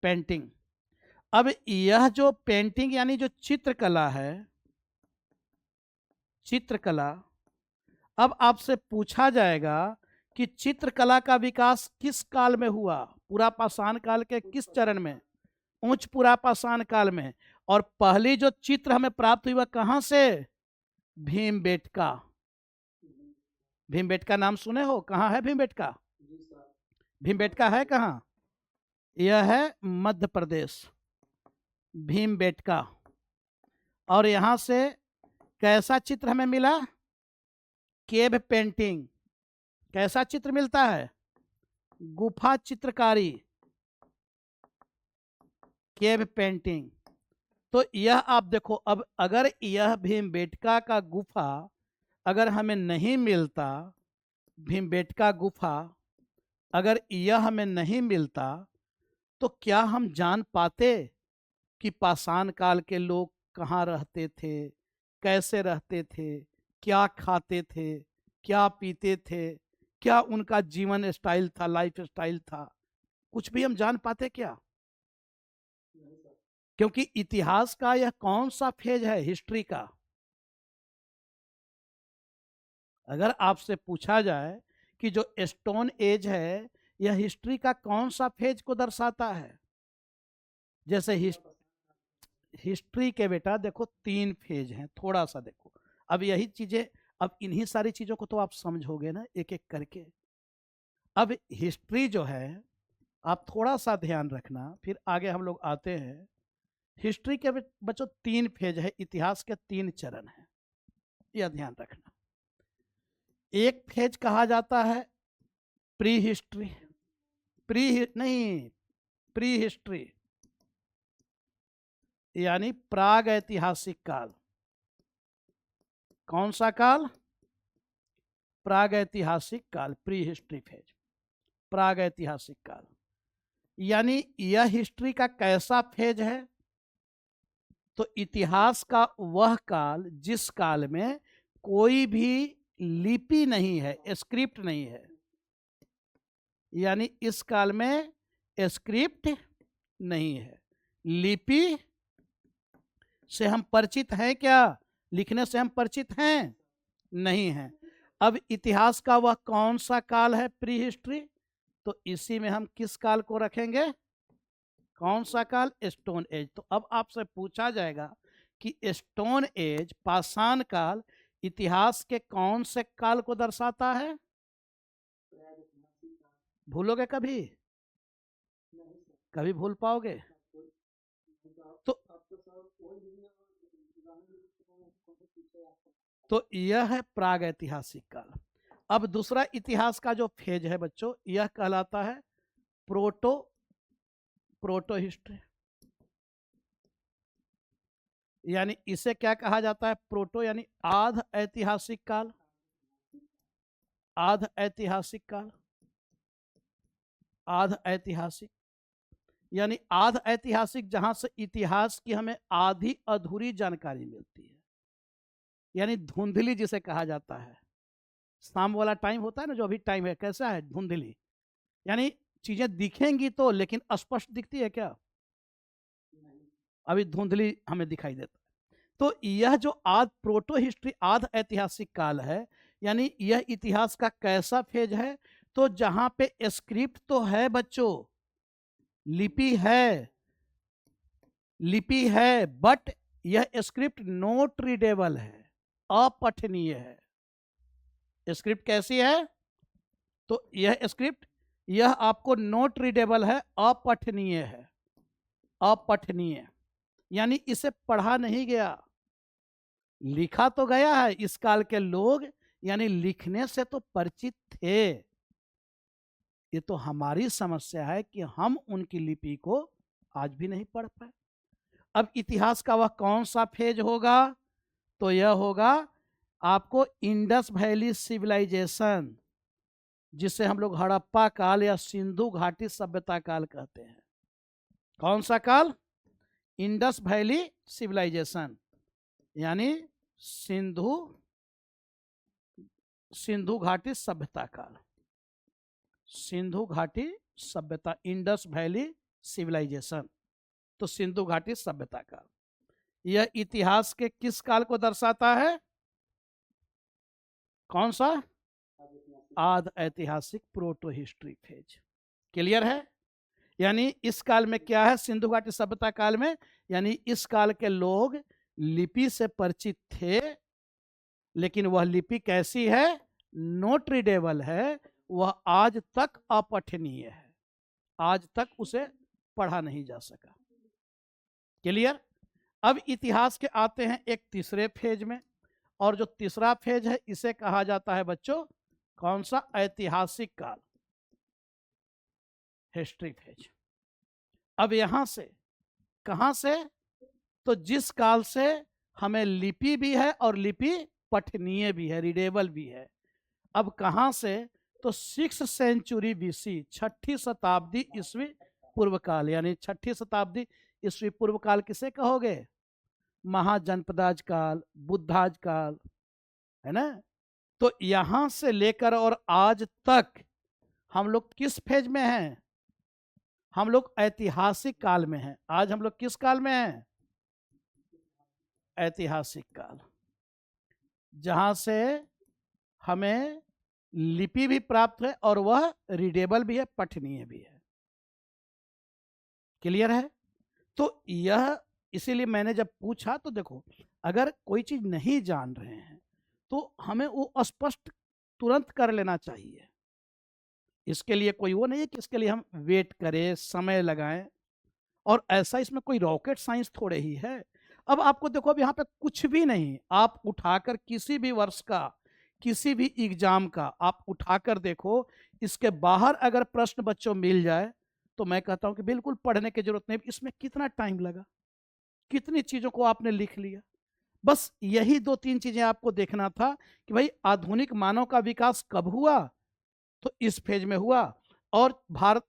पेंटिंग, अब यह जो पेंटिंग यानी जो चित्रकला है, चित्रकला, अब आपसे पूछा जाएगा कि चित्रकला का विकास किस काल में हुआ? पूरा पाषाण काल के किस चरण में? उच्च पूरा पाषाण काल में। और पहली जो चित्र हमें प्राप्त हुई वह कहां से? भीमबेटका। भीमबेटका नाम सुने हो? कहाँ है भीमबेटका? भीमबेटका है कहाँ? यह है मध्य प्रदेश, भीमबेटका। और यहां से कैसा चित्र हमें मिला? Cave painting. कैसा चित्र मिलता है? गुफा चित्रकारी, केव पेंटिंग। तो यह आप देखो, अब अगर यह भीमबेटका का गुफा अगर हमें नहीं मिलता, भीमबेटका गुफा अगर यह हमें नहीं मिलता, तो क्या हम जान पाते कि पाषाण काल के लोग कहाँ रहते थे, कैसे रहते थे, क्या खाते थे, क्या पीते थे, क्या उनका जीवन स्टाइल था, लाइफ स्टाइल था? कुछ भी हम जान पाते क्या? क्योंकि इतिहास का यह कौन सा फेज है हिस्ट्री का? अगर आपसे पूछा जाए कि जो स्टोन एज है यह हिस्ट्री का कौन सा फेज को दर्शाता है? जैसे हिस्ट्री के बेटा देखो 3 फेज हैं, थोड़ा सा देखो। अब यही चीजें, अब इन्हीं सारी चीजों को तो आप समझोगे ना एक एक करके। अब हिस्ट्री जो है, आप थोड़ा सा ध्यान रखना, फिर आगे हम लोग आते हैं। हिस्ट्री के बच्चों 3 फेज है, इतिहास के 3 चरण है, यह ध्यान रखना। एक फेज कहा जाता है प्री हिस्ट्री, प्री हिस्ट्री यानी प्राग ऐतिहासिक काल। कौन सा काल? प्राग ऐतिहासिक काल, प्री हिस्ट्री फेज, प्राग ऐतिहासिक काल। यानी यह हिस्ट्री का कैसा फेज है? तो इतिहास का वह काल जिस काल में कोई भी लिपि नहीं है, स्क्रिप्ट नहीं है। यानी इस काल में स्क्रिप्ट नहीं है, लिपि से हम परिचित हैं क्या? लिखने से हम परिचित हैं? नहीं है। अब इतिहास का वह कौन सा काल है प्री हिस्ट्री? तो इसी में हम किस काल को रखेंगे? कौन सा काल? Stone age. तो अब आपसे पूछा जाएगा कि स्टोन एज, पाषाण काल, इतिहास के कौन से काल को दर्शाता है? प्रागैतिहासिक काल। भूलोगे कभी? नहीं सर। कभी भूल पाओगे? तो अब तो सर वही दुनिया पीछे आपको। तो यह है प्रागैतिहासिक काल। अब दूसरा इतिहास का जो फेज है बच्चों, यह कहलाता है प्रोटो हिस्ट्री। यानी इसे क्या कहा जाता है? प्रोटो यानी आध ऐतिहासिक काल। आध ऐतिहासिक काल, आध ऐतिहासिक यानी आध ऐतिहासिक, जहां से इतिहास की हमें आधी अधूरी जानकारी मिलती है, यानी धुंधली जिसे कहा जाता है। शाम वाला टाइम होता है ना, जो अभी टाइम है, कैसा है? धुंधली, यानी चीजें दिखेंगी तो, लेकिन स्पष्ट दिखती है क्या? अभी धुंधली हमें दिखाई देता है। तो यह जो आध प्रोटो हिस्ट्री, आध ऐतिहासिक काल है, यानी यह इतिहास का कैसा फेज है? तो जहां पे स्क्रिप्ट तो है बच्चों, लिपि है, लिपि है, बट यह स्क्रिप्ट नोट रीडेबल है, अपठनीय है। स्क्रिप्ट कैसी है? तो यह स्क्रिप्ट, यह आपको नोट रीडेबल है, अपठनीय है। अपठनीय यानी इसे पढ़ा नहीं गया, लिखा तो गया है। इस काल के लोग यानी लिखने से तो परिचित थे। ये तो हमारी समस्या है कि हम उनकी लिपि को आज भी नहीं पढ़ पाए। अब इतिहास का वह कौन सा फेज होगा? तो यह होगा आपको इंडस वैली सिविलाइजेशन, जिसे हम लोग हड़प्पा काल या सिंधु घाटी सभ्यता काल कहते हैं। कौन सा काल? इंडस वैली सिविलाइजेशन, यानी सिंधु घाटी सभ्यता काल। सिंधु घाटी सभ्यता, इंडस वैली सिविलाइजेशन, तो सिंधु घाटी सभ्यता काल। यह इतिहास के किस काल को दर्शाता है? कौन सा? आध ऐतिहासिक प्रोटो हिस्ट्री फेज। क्लियर है? यानी इस काल में क्या है? सिंधु घाटी सभ्यता काल में, यानी इस काल के लोग लिपि से परिचित थे, लेकिन वह लिपि कैसी है? नोट रीडेबल है, वह आज तक अपठनीय है, आज तक उसे पढ़ा नहीं जा सका। क्लियर? अब इतिहास के आते हैं एक तीसरे फेज में, और जो तीसरा फेज है इसे कहा जाता है बच्चों कौन सा? ऐतिहासिक काल, हिस्ट्री फेज। अब यहां से, कहां से? तो जिस काल से हमें लिपि भी है और लिपि पठनीय भी है, रीडेबल भी है। अब कहां से? तो 6 सेंचुरी बीसी, 6ठी शताब्दी ईस्वी पूर्व काल, यानी 6ठी शताब्दी ईस्वी पूर्व काल किसे कहोगे? महाजनपदाज काल, बुद्धाज काल, है ना? तो यहां से लेकर और आज तक हम लोग किस फेज में हैं? हम लोग ऐतिहासिक काल में हैं। आज हम लोग किस काल में हैं? ऐतिहासिक काल, जहां से हमें लिपि भी प्राप्त है और वह रीडेबल भी है, पठनीय भी है। क्लियर है? तो यह, इसीलिए मैंने जब पूछा तो देखो, अगर कोई चीज नहीं जान रहे हैं तो हमें वो स्पष्ट तुरंत कर लेना चाहिए। इसके लिए कोई वो नहीं है कि इसके लिए हम वेट करें, समय लगाएं, और ऐसा इसमें कोई रॉकेट साइंस थोड़े ही है। अब आपको देखो, अब यहाँ पे कुछ भी नहीं, आप उठाकर किसी भी वर्ष का किसी भी एग्जाम का आप उठाकर देखो, इसके बाहर अगर प्रश्न बच्चों मिल जाए तो मैं कहता हूं कि बिल्कुल पढ़ने की जरूरत नहीं। इसमें कितना टाइम लगा, कितनी चीजों को आपने लिख लिया। बस यही 2-3 चीजें आपको देखना था कि भाई आधुनिक मानव का विकास कब हुआ? तो इस फेज में हुआ। और भारत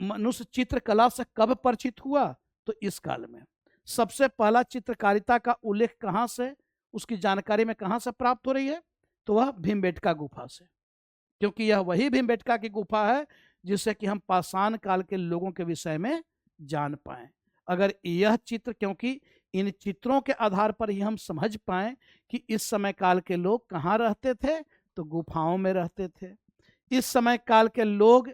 मनुष्य चित्रकला से कब परिचित हुआ? तो इस काल में। सबसे पहला चित्रकारिता का उल्लेख कहां से, उसकी जानकारी में कहां से प्राप्त हो रही है? तो वह भीमबेटका गुफा से, क्योंकि यह वही भीमबेटका की गुफा है जिससे कि हम पाषाण काल के लोगों के विषय में जान पाए। अगर यह चित्र, क्योंकि इन चित्रों के आधार पर ही हम समझ पाए कि इस समय काल के लोग कहाँ रहते थे, तो गुफाओं में रहते थे। इस समय काल के लोग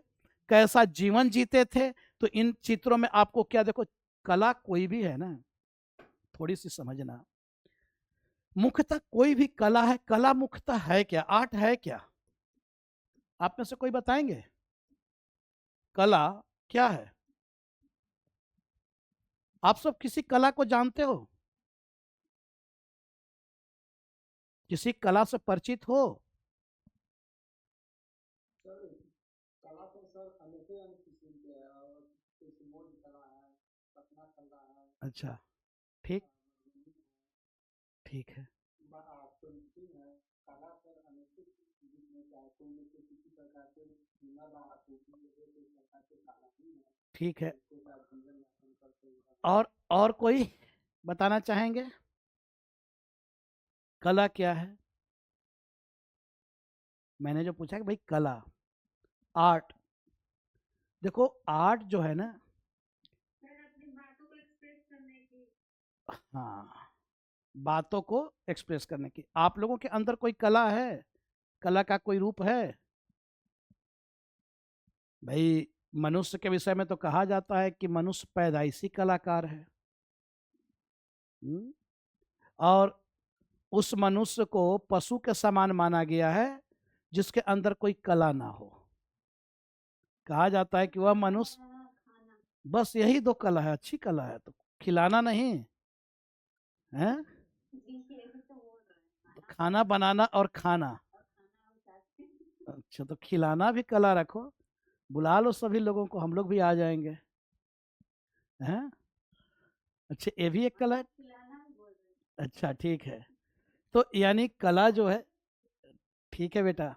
कैसा जीवन जीते थे, तो इन चित्रों में आपको क्या, देखो कला कोई भी है ना, थोड़ी सी समझना, मुख्यतः कोई भी कला है, कला मुख्यतः है क्या, आर्ट है क्या? आप में से कोई बताएंगे कला क्या है? आप सब किसी कला को जानते हो, किसी कला से परिचित हो? सर कला तो सर अनेक अनेक किस्म के है, और जैसे मोड कला है, पटना कला है, अच्छा, ठीक, ठीक है। पेंटिंग है। कला सर अनेक जिसमें चाहे कोई जैसे किसी प्रकार के हुनर है, आपूर्ति जैसे कोई प्रकार के कला ही है, ठीक है, जिसके साथ जीवन यापन करते हुए और कोई बताना चाहेंगे कला क्या है? मैंने जो पूछा कि भाई कला, आर्ट, देखो आर्ट जो है ना, हाँ, बातों को एक्सप्रेस करने की। आप लोगों के अंदर कोई कला है, कला का कोई रूप है? भाई मनुष्य के विषय में तो कहा जाता है कि मनुष्य पैदाइशी कलाकार है। और उस मनुष्य को पशु के समान माना गया है जिसके अंदर कोई कला ना हो। कहा जाता है कि वह मनुष्य, बस यही दो कला है, अच्छी कला है, तो खिलाना नहीं है, तो खाना बनाना और खाना। अच्छा, तो खिलाना भी कला रखो, बुला लो सभी लोगों को, हम लोग भी आ जाएंगे, हैं? अच्छा, ये भी एक कला है। अच्छा, ठीक है। तो यानी कला जो है, ठीक है बेटा,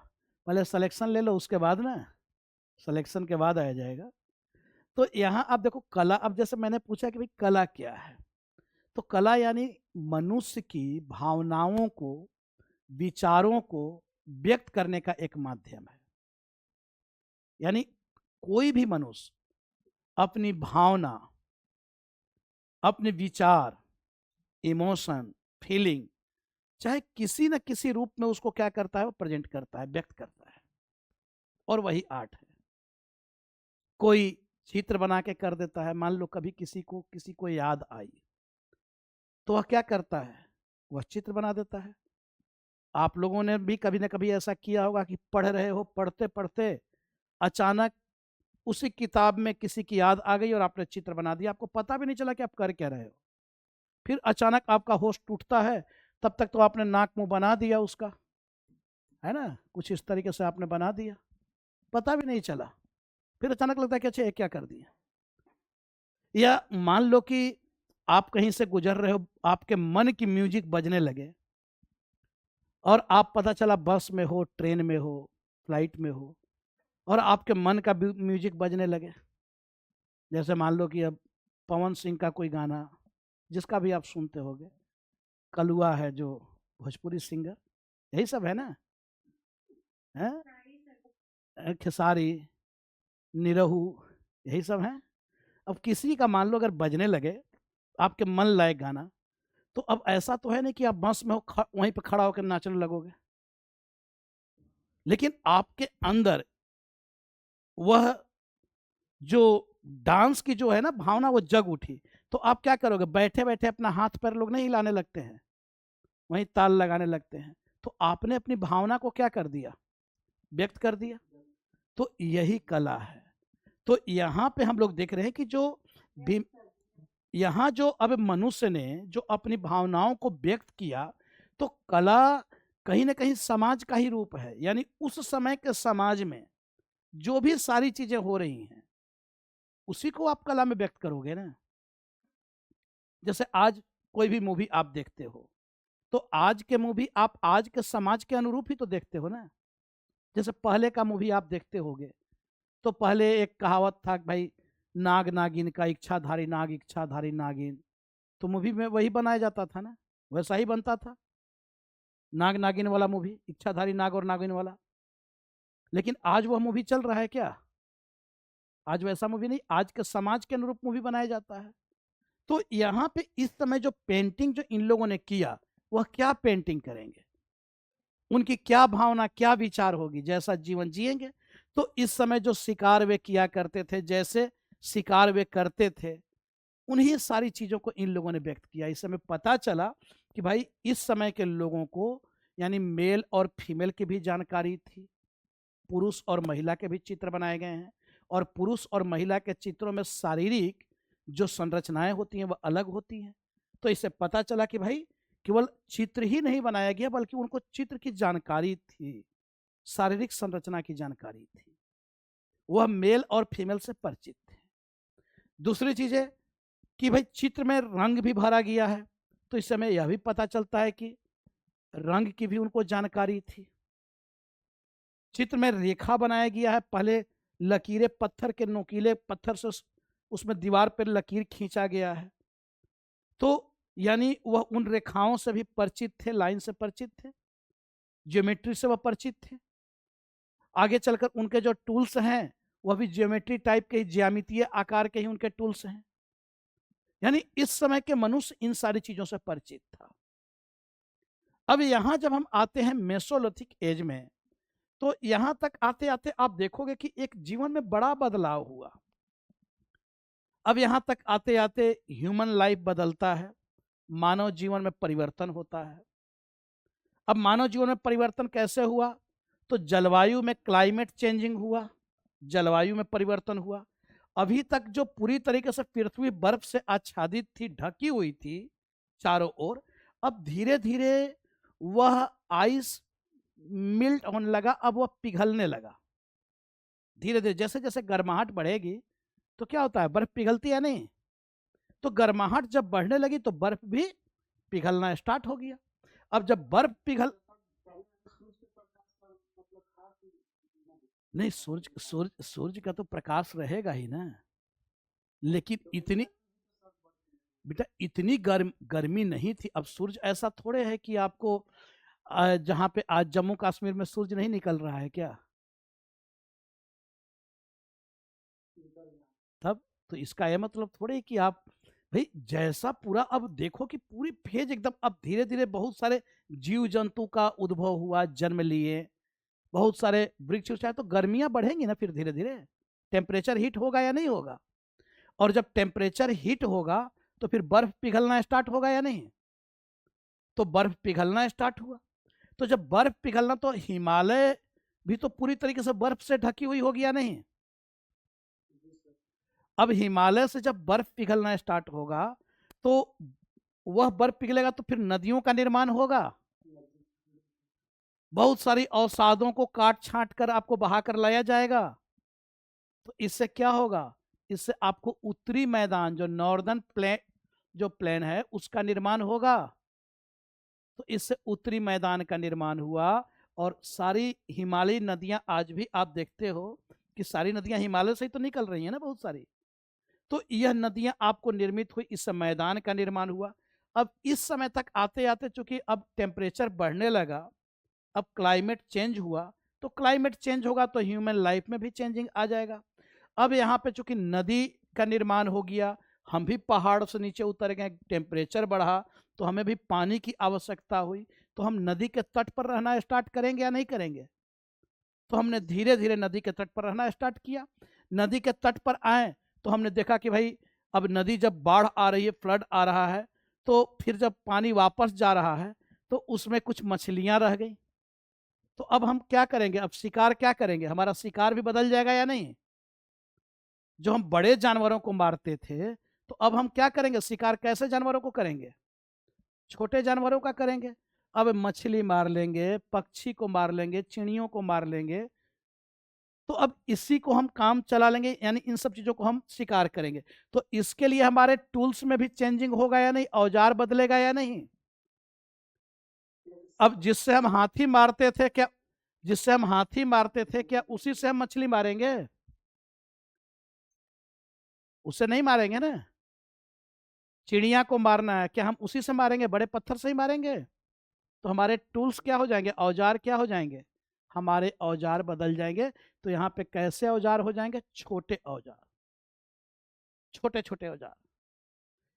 पहले सिलेक्शन ले लो, उसके बाद ना, सिलेक्शन के बाद आया जाएगा। तो यहाँ आप देखो कला, अब जैसे मैंने पूछा कि भाई कला क्या है, तो कला यानी मनुष्य की भावनाओं को, विचारों को व्यक्त करने का एक माध्यम है। यानी कोई भी मनुष्य अपनी भावना, अपने विचार, इमोशन, फीलिंग, चाहे किसी न किसी रूप में उसको क्या करता है, वो प्रेजेंट करता है, व्यक्त करता है, और वही आर्ट है। कोई चित्र बना के कर देता है, मान लो कभी किसी को याद आई, तो वह क्या करता है, वह चित्र बना देता है। आप लोगों ने भी कभी ना कभी ऐसा किया होगा कि पढ़ रहे हो, पढ़ते पढ़ते अचानक उसी किताब में किसी की याद आ गई और आपने चित्र बना दिया, आपको पता भी नहीं चला कि आप कर क्या रहे हो। फिर अचानक आपका होश टूटता है, तब तक तो आपने नाक मुंह बना दिया उसका, है ना, कुछ इस तरीके से आपने बना दिया, पता भी नहीं चला। फिर अचानक लगता है कि अच्छा ये क्या कर दिया। या मान लो कि आप कहीं से गुजर रहे हो, आपके मन की म्यूजिक बजने लगे, और आप पता चला बस में हो, ट्रेन में हो, फ्लाइट में हो, और आपके मन का म्यूजिक बजने लगे। जैसे मान लो कि अब पवन सिंह का कोई गाना, जिसका भी आप सुनते होगे, कलुआ है जो भोजपुरी सिंगर, यही सब है ना, है खेसारी, निरहू, यही सब है। अब किसी का मान लो अगर बजने लगे आपके मन लायक गाना, तो अब ऐसा तो है नहीं कि आप बस में हो, वहीं पे खड़ा होकर नाचने लगोगे, लेकिन आपके अंदर वह जो डांस की जो है ना भावना, वो जग उठी, तो आप क्या करोगे, बैठे बैठे अपना हाथ पैर लोग नहीं हिलाने लगते हैं, वहीं ताल लगाने लगते हैं। तो आपने अपनी भावना को क्या कर दिया, व्यक्त कर दिया। तो यही कला है। तो यहाँ पे हम लोग देख रहे हैं कि जो भी यहाँ जो अब मनुष्य ने जो अपनी भावनाओं को व्यक्त किया, तो कला कहीं ना कहीं समाज का ही रूप है। यानी उस समय के समाज में जो भी सारी चीजें हो रही हैं, उसी को आप कला में व्यक्त करोगे ना। जैसे आज कोई भी मूवी आप देखते हो, तो आज के मूवी आप आज के समाज के अनुरूप ही तो देखते हो ना। जैसे पहले का मूवी आप देखते होगे, तो पहले एक कहावत था कि भाई नाग नागिन का इच्छाधारी नाग, इच्छाधारी नागिन, तो मूवी में वही बनाया जाता था ना, वैसा ही बनता था, नाग नागिन वाला मूवी, इच्छाधारी नाग और नागिन वाला। लेकिन आज वह मूवी चल रहा है क्या? आज वैसा मूवी नहीं, आज के समाज के अनुरूप मूवी बनाया जाता है। तो यहाँ पे इस समय जो पेंटिंग जो इन लोगों ने किया, वह क्या पेंटिंग करेंगे, उनकी क्या भावना, क्या विचार होगी, जैसा जीवन जिएंगे। तो इस समय जो शिकार वे किया करते थे, जैसे शिकार वे करते थे, उन्हीं सारी चीज़ों को इन लोगों ने व्यक्त किया। इस समय पता चला कि भाई इस समय के लोगों को यानी मेल और फीमेल की भी जानकारी थी, पुरुष और महिला के भी चित्र बनाए गए हैं, और पुरुष और महिला के चित्रों में शारीरिक जो संरचनाएं होती हैं वह अलग होती हैं। तो इससे पता चला कि भाई केवल चित्र ही नहीं बनाया गया बल्कि उनको चित्र की जानकारी थी, शारीरिक संरचना की जानकारी थी, वह मेल और फीमेल से परिचित थे। दूसरी चीज है कि भाई चित्र में रंग भी भरा गया है, तो इस समय यह भी पता चलता है कि रंग की भी उनको जानकारी थी। चित्र में रेखा बनाया गया है, पहले लकीरें पत्थर के नोकीले पत्थर से उसमें दीवार पर लकीर खींचा गया है, तो यानी वह उन रेखाओं से भी परिचित थे, लाइन से परिचित थे, ज्योमेट्री से वह परिचित थे। आगे चलकर उनके जो टूल्स हैं वह भी ज्योमेट्री टाइप के, ज्यामितीय आकार के ही उनके टूल्स हैं। यानी इस समय के मनुष्य इन सारी चीजों से परिचित था। अब यहां जब हम आते हैं मेसोलिथिक एज में, तो यहां तक आते आते आप देखोगे कि एक जीवन में बड़ा बदलाव हुआ। अब यहां तक आते आते ह्यूमन लाइफ बदलता है, मानव जीवन में परिवर्तन होता है। अब मानव जीवन में परिवर्तन कैसे हुआ? तो जलवायु में क्लाइमेट चेंजिंग हुआ, जलवायु में परिवर्तन हुआ। अभी तक जो पूरी तरीके से पृथ्वी बर्फ से आच्छादित थी, ढकी हुई थी चारों ओर, अब धीरे धीरे वह आइस मिल्ट होने लगा, अब वह पिघलने लगा धीरे धीरे। जैसे जैसे गर्माहट बढ़ेगी तो क्या होता है, बर्फ पिघलती है नहीं, तो गर्माहट जब बढ़ने लगी तो बर्फ भी पिघलना स्टार्ट हो गया। अब जब बर्फ पिघल नहीं, सूर्य का तो प्रकाश रहेगा ही ना, लेकिन इतनी बेटा इतनी गर्मी नहीं थी। अब सूरज ऐसा थोड़े है कि आपको जहां पे आज जम्मू कश्मीर में सूरज नहीं निकल रहा है क्या? तब तो इसका यह मतलब थोड़े कि आप भाई जैसा पूरा, अब देखो कि पूरी फेज एकदम, अब धीरे धीरे बहुत सारे जीव जंतु का उद्भव हुआ, जन्म लिए, बहुत सारे वृक्ष उठाए, तो गर्मियां बढ़ेंगी ना फिर धीरे धीरे, टेम्परेचर हीट होगा या नहीं होगा? और जब टेम्परेचर हीट होगा तो फिर बर्फ पिघलना स्टार्ट होगा या नहीं? तो बर्फ पिघलना स्टार्ट हुआ। तो जब बर्फ पिघलना, तो हिमालय भी तो पूरी तरीके से बर्फ से ढकी हुई होगी या नहीं? अब हिमालय से जब बर्फ पिघलना स्टार्ट होगा तो वह बर्फ पिघलेगा तो फिर नदियों का निर्माण होगा, बहुत सारी अवसादों को काट छांट कर आपको बहाकर लाया जाएगा। तो इससे क्या होगा? इससे आपको उत्तरी मैदान, जो नॉर्दर्न प्लेन, जो प्लेन है, उसका निर्माण होगा। तो इससे उत्तरी मैदान का निर्माण हुआ, और सारी हिमालयी नदियां आज भी आप देखते हो कि सारी नदियां हिमालय से ही तो निकल रही हैं ना, बहुत सारी। तो यह नदियां आपको निर्मित हुई, इससे मैदान का निर्माण हुआ। अब इस समय तक आते आते चूंकि अब टेम्परेचर बढ़ने लगा, अब क्लाइमेट चेंज हुआ, तो क्लाइमेट चेंज होगा तो ह्यूमन लाइफ में भी चेंजिंग आ जाएगा। अब यहाँ पे चूंकि नदी का निर्माण हो गया, हम भी पहाड़ से नीचे उतर गए, टेम्परेचर बढ़ा, तो हमें भी पानी की आवश्यकता हुई, तो हम नदी के तट पर रहना स्टार्ट करेंगे या नहीं करेंगे? तो हमने धीरे धीरे नदी के तट पर रहना स्टार्ट किया। नदी के तट पर आए तो हमने देखा कि भाई अब नदी जब बाढ़ आ रही है, फ्लड आ रहा है, तो फिर जब पानी वापस जा रहा है तो उसमें कुछ मछलियां रह गई। तो अब हम क्या करेंगे? अब शिकार क्या करेंगे? हमारा शिकार भी बदल जाएगा या नहीं? जो हम बड़े जानवरों को मारते थे, तो अब हम क्या करेंगे? शिकार कैसे जानवरों को करेंगे? छोटे जानवरों का करेंगे। अब मछली मार लेंगे, पक्षी को मार लेंगे, चिड़ियों को मार लेंगे, तो अब इसी को हम काम चला लेंगे, यानी इन सब चीजों को हम शिकार करेंगे। तो इसके लिए हमारे टूल्स में भी चेंजिंग होगा या नहीं? औजार बदलेगा या नहीं? अब जिससे हम हाथी मारते थे क्या, जिससे हम हाथी मारते थे क्या उसी से हम मछली मारेंगे? उससे नहीं मारेंगे ना। चिड़िया को मारना है, क्या हम उसी से मारेंगे? बड़े पत्थर से ही मारेंगे? तो हमारे टूल्स क्या हो जाएंगे? औजार क्या हो जाएंगे? हमारे औजार बदल जाएंगे। तो यहाँ पे कैसे औजार हो जाएंगे? छोटे औजार, छोटे छोटे औजार।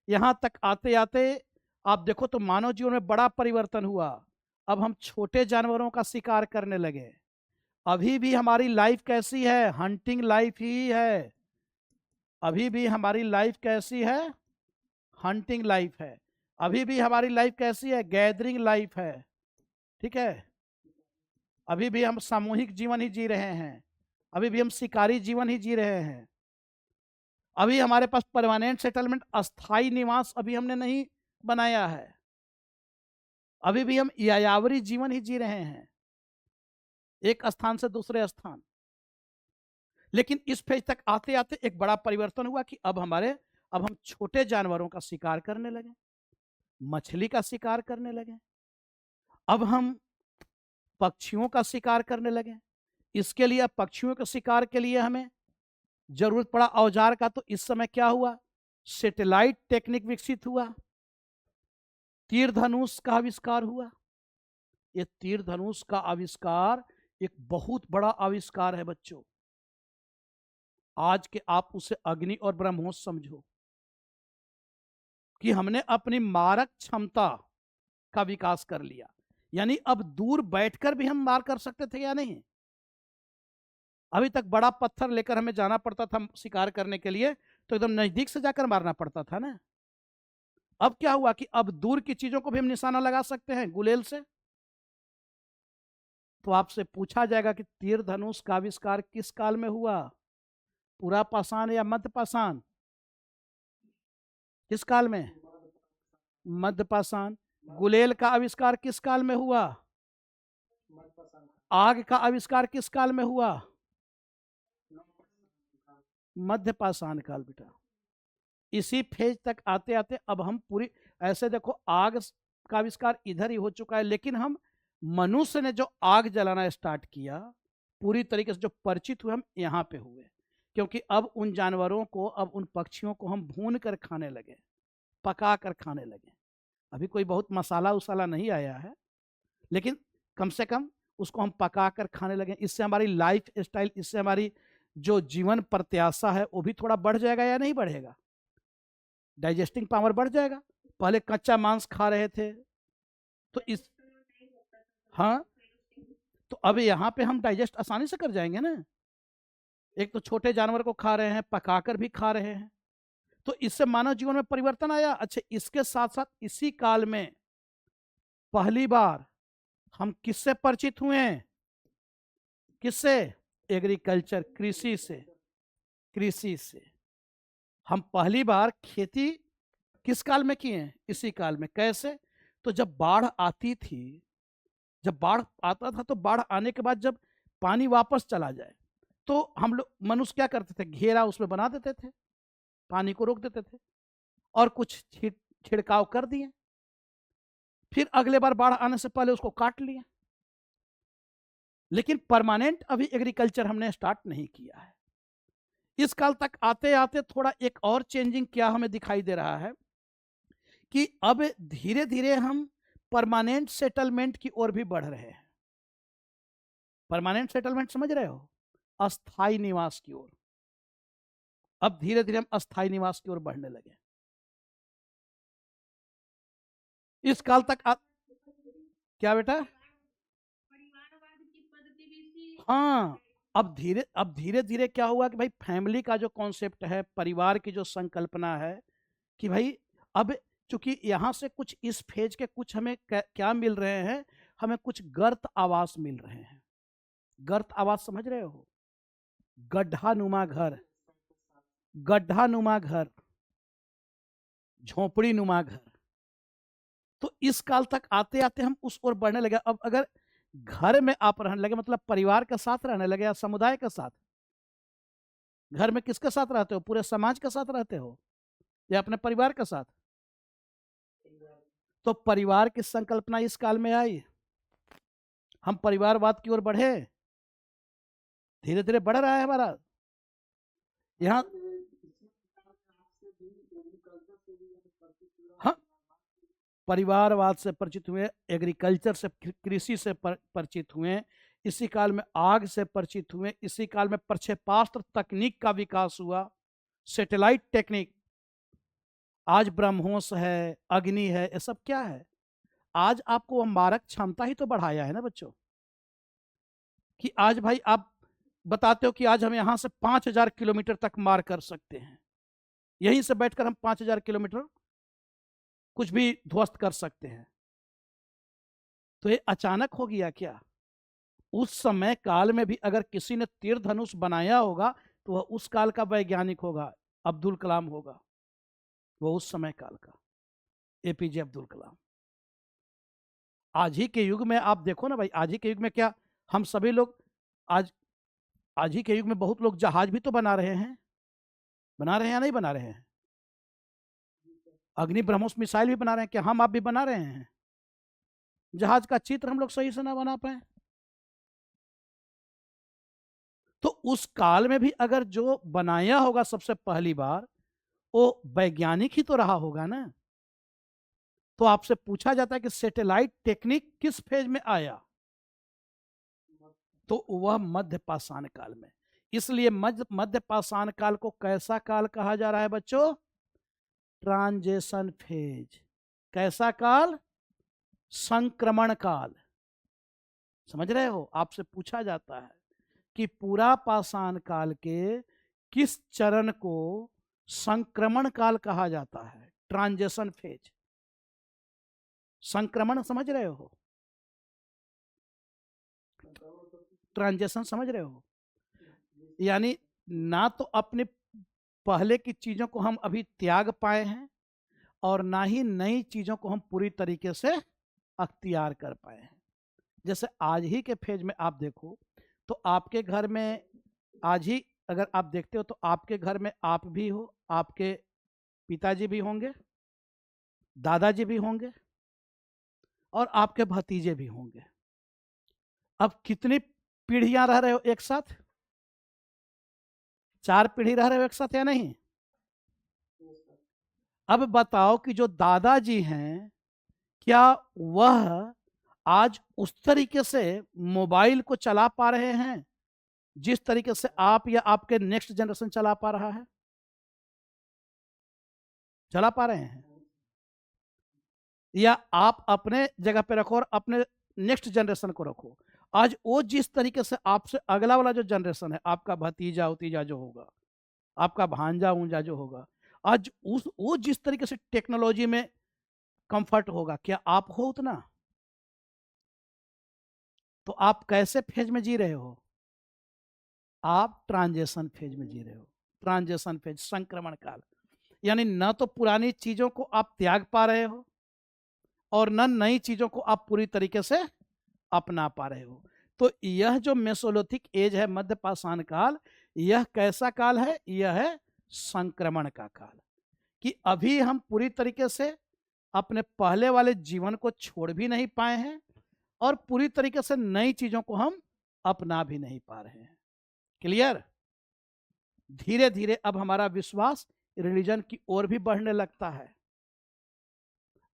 यहां तक आते आते आप देखो तो मानव जीवन में बड़ा परिवर्तन हुआ। अब हम छोटे जानवरों का शिकार करने लगे। अभी भी हमारी लाइफ कैसी है? हंटिंग लाइफ ही है। अभी भी हमारी लाइफ कैसी है? हंटिंग लाइफ है। अभी भी हमारी लाइफ कैसी है? गैदरिंग लाइफ है। ठीक है, अभी भी हम सामूहिक जीवन ही जी रहे हैं, अभी भी हम शिकारी जीवन ही जी रहे हैं। अभी हमारे पास परमानेंट सेटलमेंट, अस्थाई निवास अभी हमने नहीं बनाया है। अभी भी हम यायावरी जीवन ही जी रहे हैं, एक स्थान से दूसरे स्थान। लेकिन इस फेज तक आते आते एक बड़ा परिवर्तन हुआ कि अब हम छोटे जानवरों का शिकार करने लगे, मछली का शिकार करने लगे, अब हम पक्षियों का शिकार करने लगे। इसके लिए, पक्षियों के शिकार के लिए हमें जरूरत पड़ा औजार का। तो इस समय क्या हुआ? सैटेलाइट टेक्निक विकसित हुआ, तीर धनुष का आविष्कार हुआ। ये तीर धनुष का आविष्कार एक बहुत बड़ा आविष्कार है बच्चों। आज के आप उसे अग्नि और ब्रह्मोस समझो कि हमने अपनी मारक क्षमता का विकास कर लिया। यानी अब दूर बैठकर भी हम मार कर सकते थे या नहीं? अभी तक बड़ा पत्थर लेकर हमें जाना पड़ता था शिकार करने के लिए, तो एकदम नजदीक से जाकर मारना पड़ता था ना। अब क्या हुआ कि अब दूर की चीजों को भी हम निशाना लगा सकते हैं गुलेल से। तो आपसे पूछा जाएगा कि तीर धनुष का आविष्कार किस काल में हुआ? पूरा पाषाण या मध्य पाषाण? किस काल में? मध्य पाषाण। गुलेल का आविष्कार किस काल में हुआ? आग का आविष्कार किस काल में हुआ? मध्य पाषाण काल बेटा। इसी फेज तक आते आते अब हम पूरी, ऐसे देखो आग का आविष्कार इधर ही हो चुका है, लेकिन हम मनुष्य ने जो आग जलाना स्टार्ट किया, पूरी तरीके से जो परिचित हुए हम यहाँ पे हुए। क्योंकि अब उन जानवरों को, अब उन पक्षियों को हम भून कर खाने लगे, पका कर खाने लगे। अभी कोई बहुत मसाला उसाला नहीं आया है, लेकिन कम से कम उसको हम पका कर खाने लगे। इससे हमारी लाइफ स्टाइल, इससे हमारी जो जीवन प्रत्याशा है वो भी थोड़ा बढ़ जाएगा या नहीं बढ़ेगा? डाइजेस्टिंग पावर बढ़ जाएगा। पहले कच्चा मांस खा रहे थे तो इस, हाँ, तो अब यहाँ पे हम डाइजेस्ट आसानी से कर जाएंगे ना। एक तो छोटे जानवर को खा रहे हैं, पकाकर भी खा रहे हैं, तो इससे मानव जीवन में परिवर्तन आया। अच्छा, इसके साथ साथ इसी काल में पहली बार हम किससे परिचित हुए हैं? किससे? एग्रीकल्चर, कृषि से। कृषि से हम पहली बार खेती किस काल में किए हैं? इसी काल में। कैसे? तो जब बाढ़ आती थी, जब बाढ़ आता था, तो बाढ़ आने के बाद जब पानी वापस चला जाए, तो हम लोग मनुष्य क्या करते थे? घेरा उसमें बना देते थे, पानी को रोक देते थे और कुछ छिड़काव कर दिए, फिर अगले बार बाढ़ आने से पहले उसको काट लिया। लेकिन परमानेंट अभी एग्रीकल्चर हमने स्टार्ट नहीं किया है। इस काल तक आते आते थोड़ा एक और चेंजिंग क्या हमें दिखाई दे रहा है कि अब धीरे धीरे हम परमानेंट सेटलमेंट की ओर भी बढ़ रहे हैं। परमानेंट सेटलमेंट समझ रहे हो? अस्थाई निवास की ओर। अब धीरे धीरे हम अस्थाई निवास की ओर बढ़ने लगे। इस काल तक क्या बेटा? हाँ, अब धीरे धीरे क्या हुआ कि भाई फैमिली का जो कॉन्सेप्ट है, परिवार की जो संकल्पना है कि भाई अब चूंकि यहाँ से कुछ इस फेज के कुछ हमें क्या मिल रहे हैं, हमें कुछ गर्त आवास मिल रहे हैं। गर्त आवास समझ रहे हो? गड्ढा नुमा घर, गड्ढा नुमा घर, झोपड़ी नुमा घर। तो इस काल तक आते आते हम उस ओर बढ़ने लगे। अब अगर घर में आप रहने लगे, मतलब परिवार के साथ रहने लगे या समुदाय के साथ? घर में किसके साथ रहते हो? पूरे समाज के साथ रहते हो या अपने परिवार के साथ? तो परिवार की संकल्पना इस काल में आई, हम परिवारवाद की ओर बढ़े, धीरे धीरे बढ़ रहा है हमारा यहाँ। हाँ, परिवारवाद से परिचित हुए, एग्रीकल्चर से, कृषि से परिचित हुए, इसी काल में आग से परिचित हुए, इसी काल में प्रक्षेपास्त्र तकनीक का विकास हुआ, सैटेलाइट टेक्निक। आज ब्रह्मोस है, अग्नि है, ये सब क्या है? आज आपको मारक क्षमता ही तो बढ़ाया है ना बच्चों। कि आज भाई आप बताते हो कि आज हम यहां से 5000 किलोमीटर तक मार कर सकते हैं। यहीं से बैठकर हम 5000 किलोमीटर कुछ भी ध्वस्त कर सकते हैं। तो ये अचानक हो गया क्या? उस समय काल में भी अगर किसी ने तीर धनुष बनाया होगा तो वह उस काल का वैज्ञानिक होगा, अब्दुल कलाम होगा, वो उस समय काल का एपीजे अब्दुल कलाम। आज ही के युग में आप देखो ना भाई, आज ही के युग में क्या हम सभी लोग आज आज ही के युग में बहुत लोग जहाज भी तो बना रहे हैं, बना रहे हैं या नहीं बना रहे हैं? अग्नि ब्रह्मोस मिसाइल भी बना रहे हैं, क्या हम आप भी बना रहे हैं? जहाज का चित्र हम लोग सही से ना बना पाए। तो उस काल में भी अगर जो बनाया होगा सबसे पहली बार वो वैज्ञानिक ही तो रहा होगा ना। तो आपसे पूछा जाता है कि सैटेलाइट टेक्निक किस फेज में आया, तो वह मध्य पाषाण काल में। इसलिए मध्य पाषाण काल को कैसा काल कहा जा रहा है बच्चों? Transition phase. कैसा काल? संक्रमण काल। समझ रहे हो? आपसे पूछा जाता है कि पूरा पाषाण काल के किस चरण को संक्रमण काल कहा जाता है? Transition phase. संक्रमण समझ रहे हो? ट्रांजिशन समझ रहे हो? यानी ना तो अपने पहले की चीजों को हम अभी त्याग पाए हैं और ना ही नई चीजों को हम पूरी तरीके से अख्तियार कर पाए हैं। जैसे आज ही के फेज में आप देखो तो आपके घर में आज ही अगर आप देखते हो तो आपके घर में आप भी हो, आपके पिताजी भी होंगे, दादाजी भी होंगे और आपके भतीजे भी होंगे। अब कितनी पीढ़ियां रह रहे हो एक साथ? 4 पीढ़ी रह रहे हो एक साथ या नहीं? अब बताओ कि जो दादाजी हैं क्या वह आज उस तरीके से मोबाइल को चला पा रहे हैं जिस तरीके से आप या आपके नेक्स्ट जनरेशन चला पा रहा है? चला पा रहे हैं? या आप अपने जगह पे रखो और अपने नेक्स्ट जनरेशन को रखो। आज वो जिस तरीके से आपसे अगला वाला जो जनरेशन है, आपका भतीजा उतीजा जो होगा, आपका भांजा ऊंजा जो होगा, आज उस वो जिस तरीके से टेक्नोलॉजी में कंफर्ट होगा, क्या आप हो उतना? तो आप कैसे फेज में जी रहे हो? आप ट्रांजिशन फेज में जी रहे हो। ट्रांजिशन फेज, संक्रमण काल। यानी न तो पुरानी चीजों को आप त्याग पा रहे हो और न नई चीजों को आप पूरी तरीके से अपना पा रहे हो। तो यह जो मेसोलिथिक एज है, मध्य पाषाण काल, यह कैसा काल है? यह है संक्रमण का काल। कि अभी हम पूरी तरीके से अपने पहले वाले जीवन को छोड़ भी नहीं पाए हैं और पूरी तरीके से नई चीजों को हम अपना भी नहीं पा रहे हैं। क्लियर? धीरे धीरे अब हमारा विश्वास रिलीजन की ओर भी बढ़ने लगता है।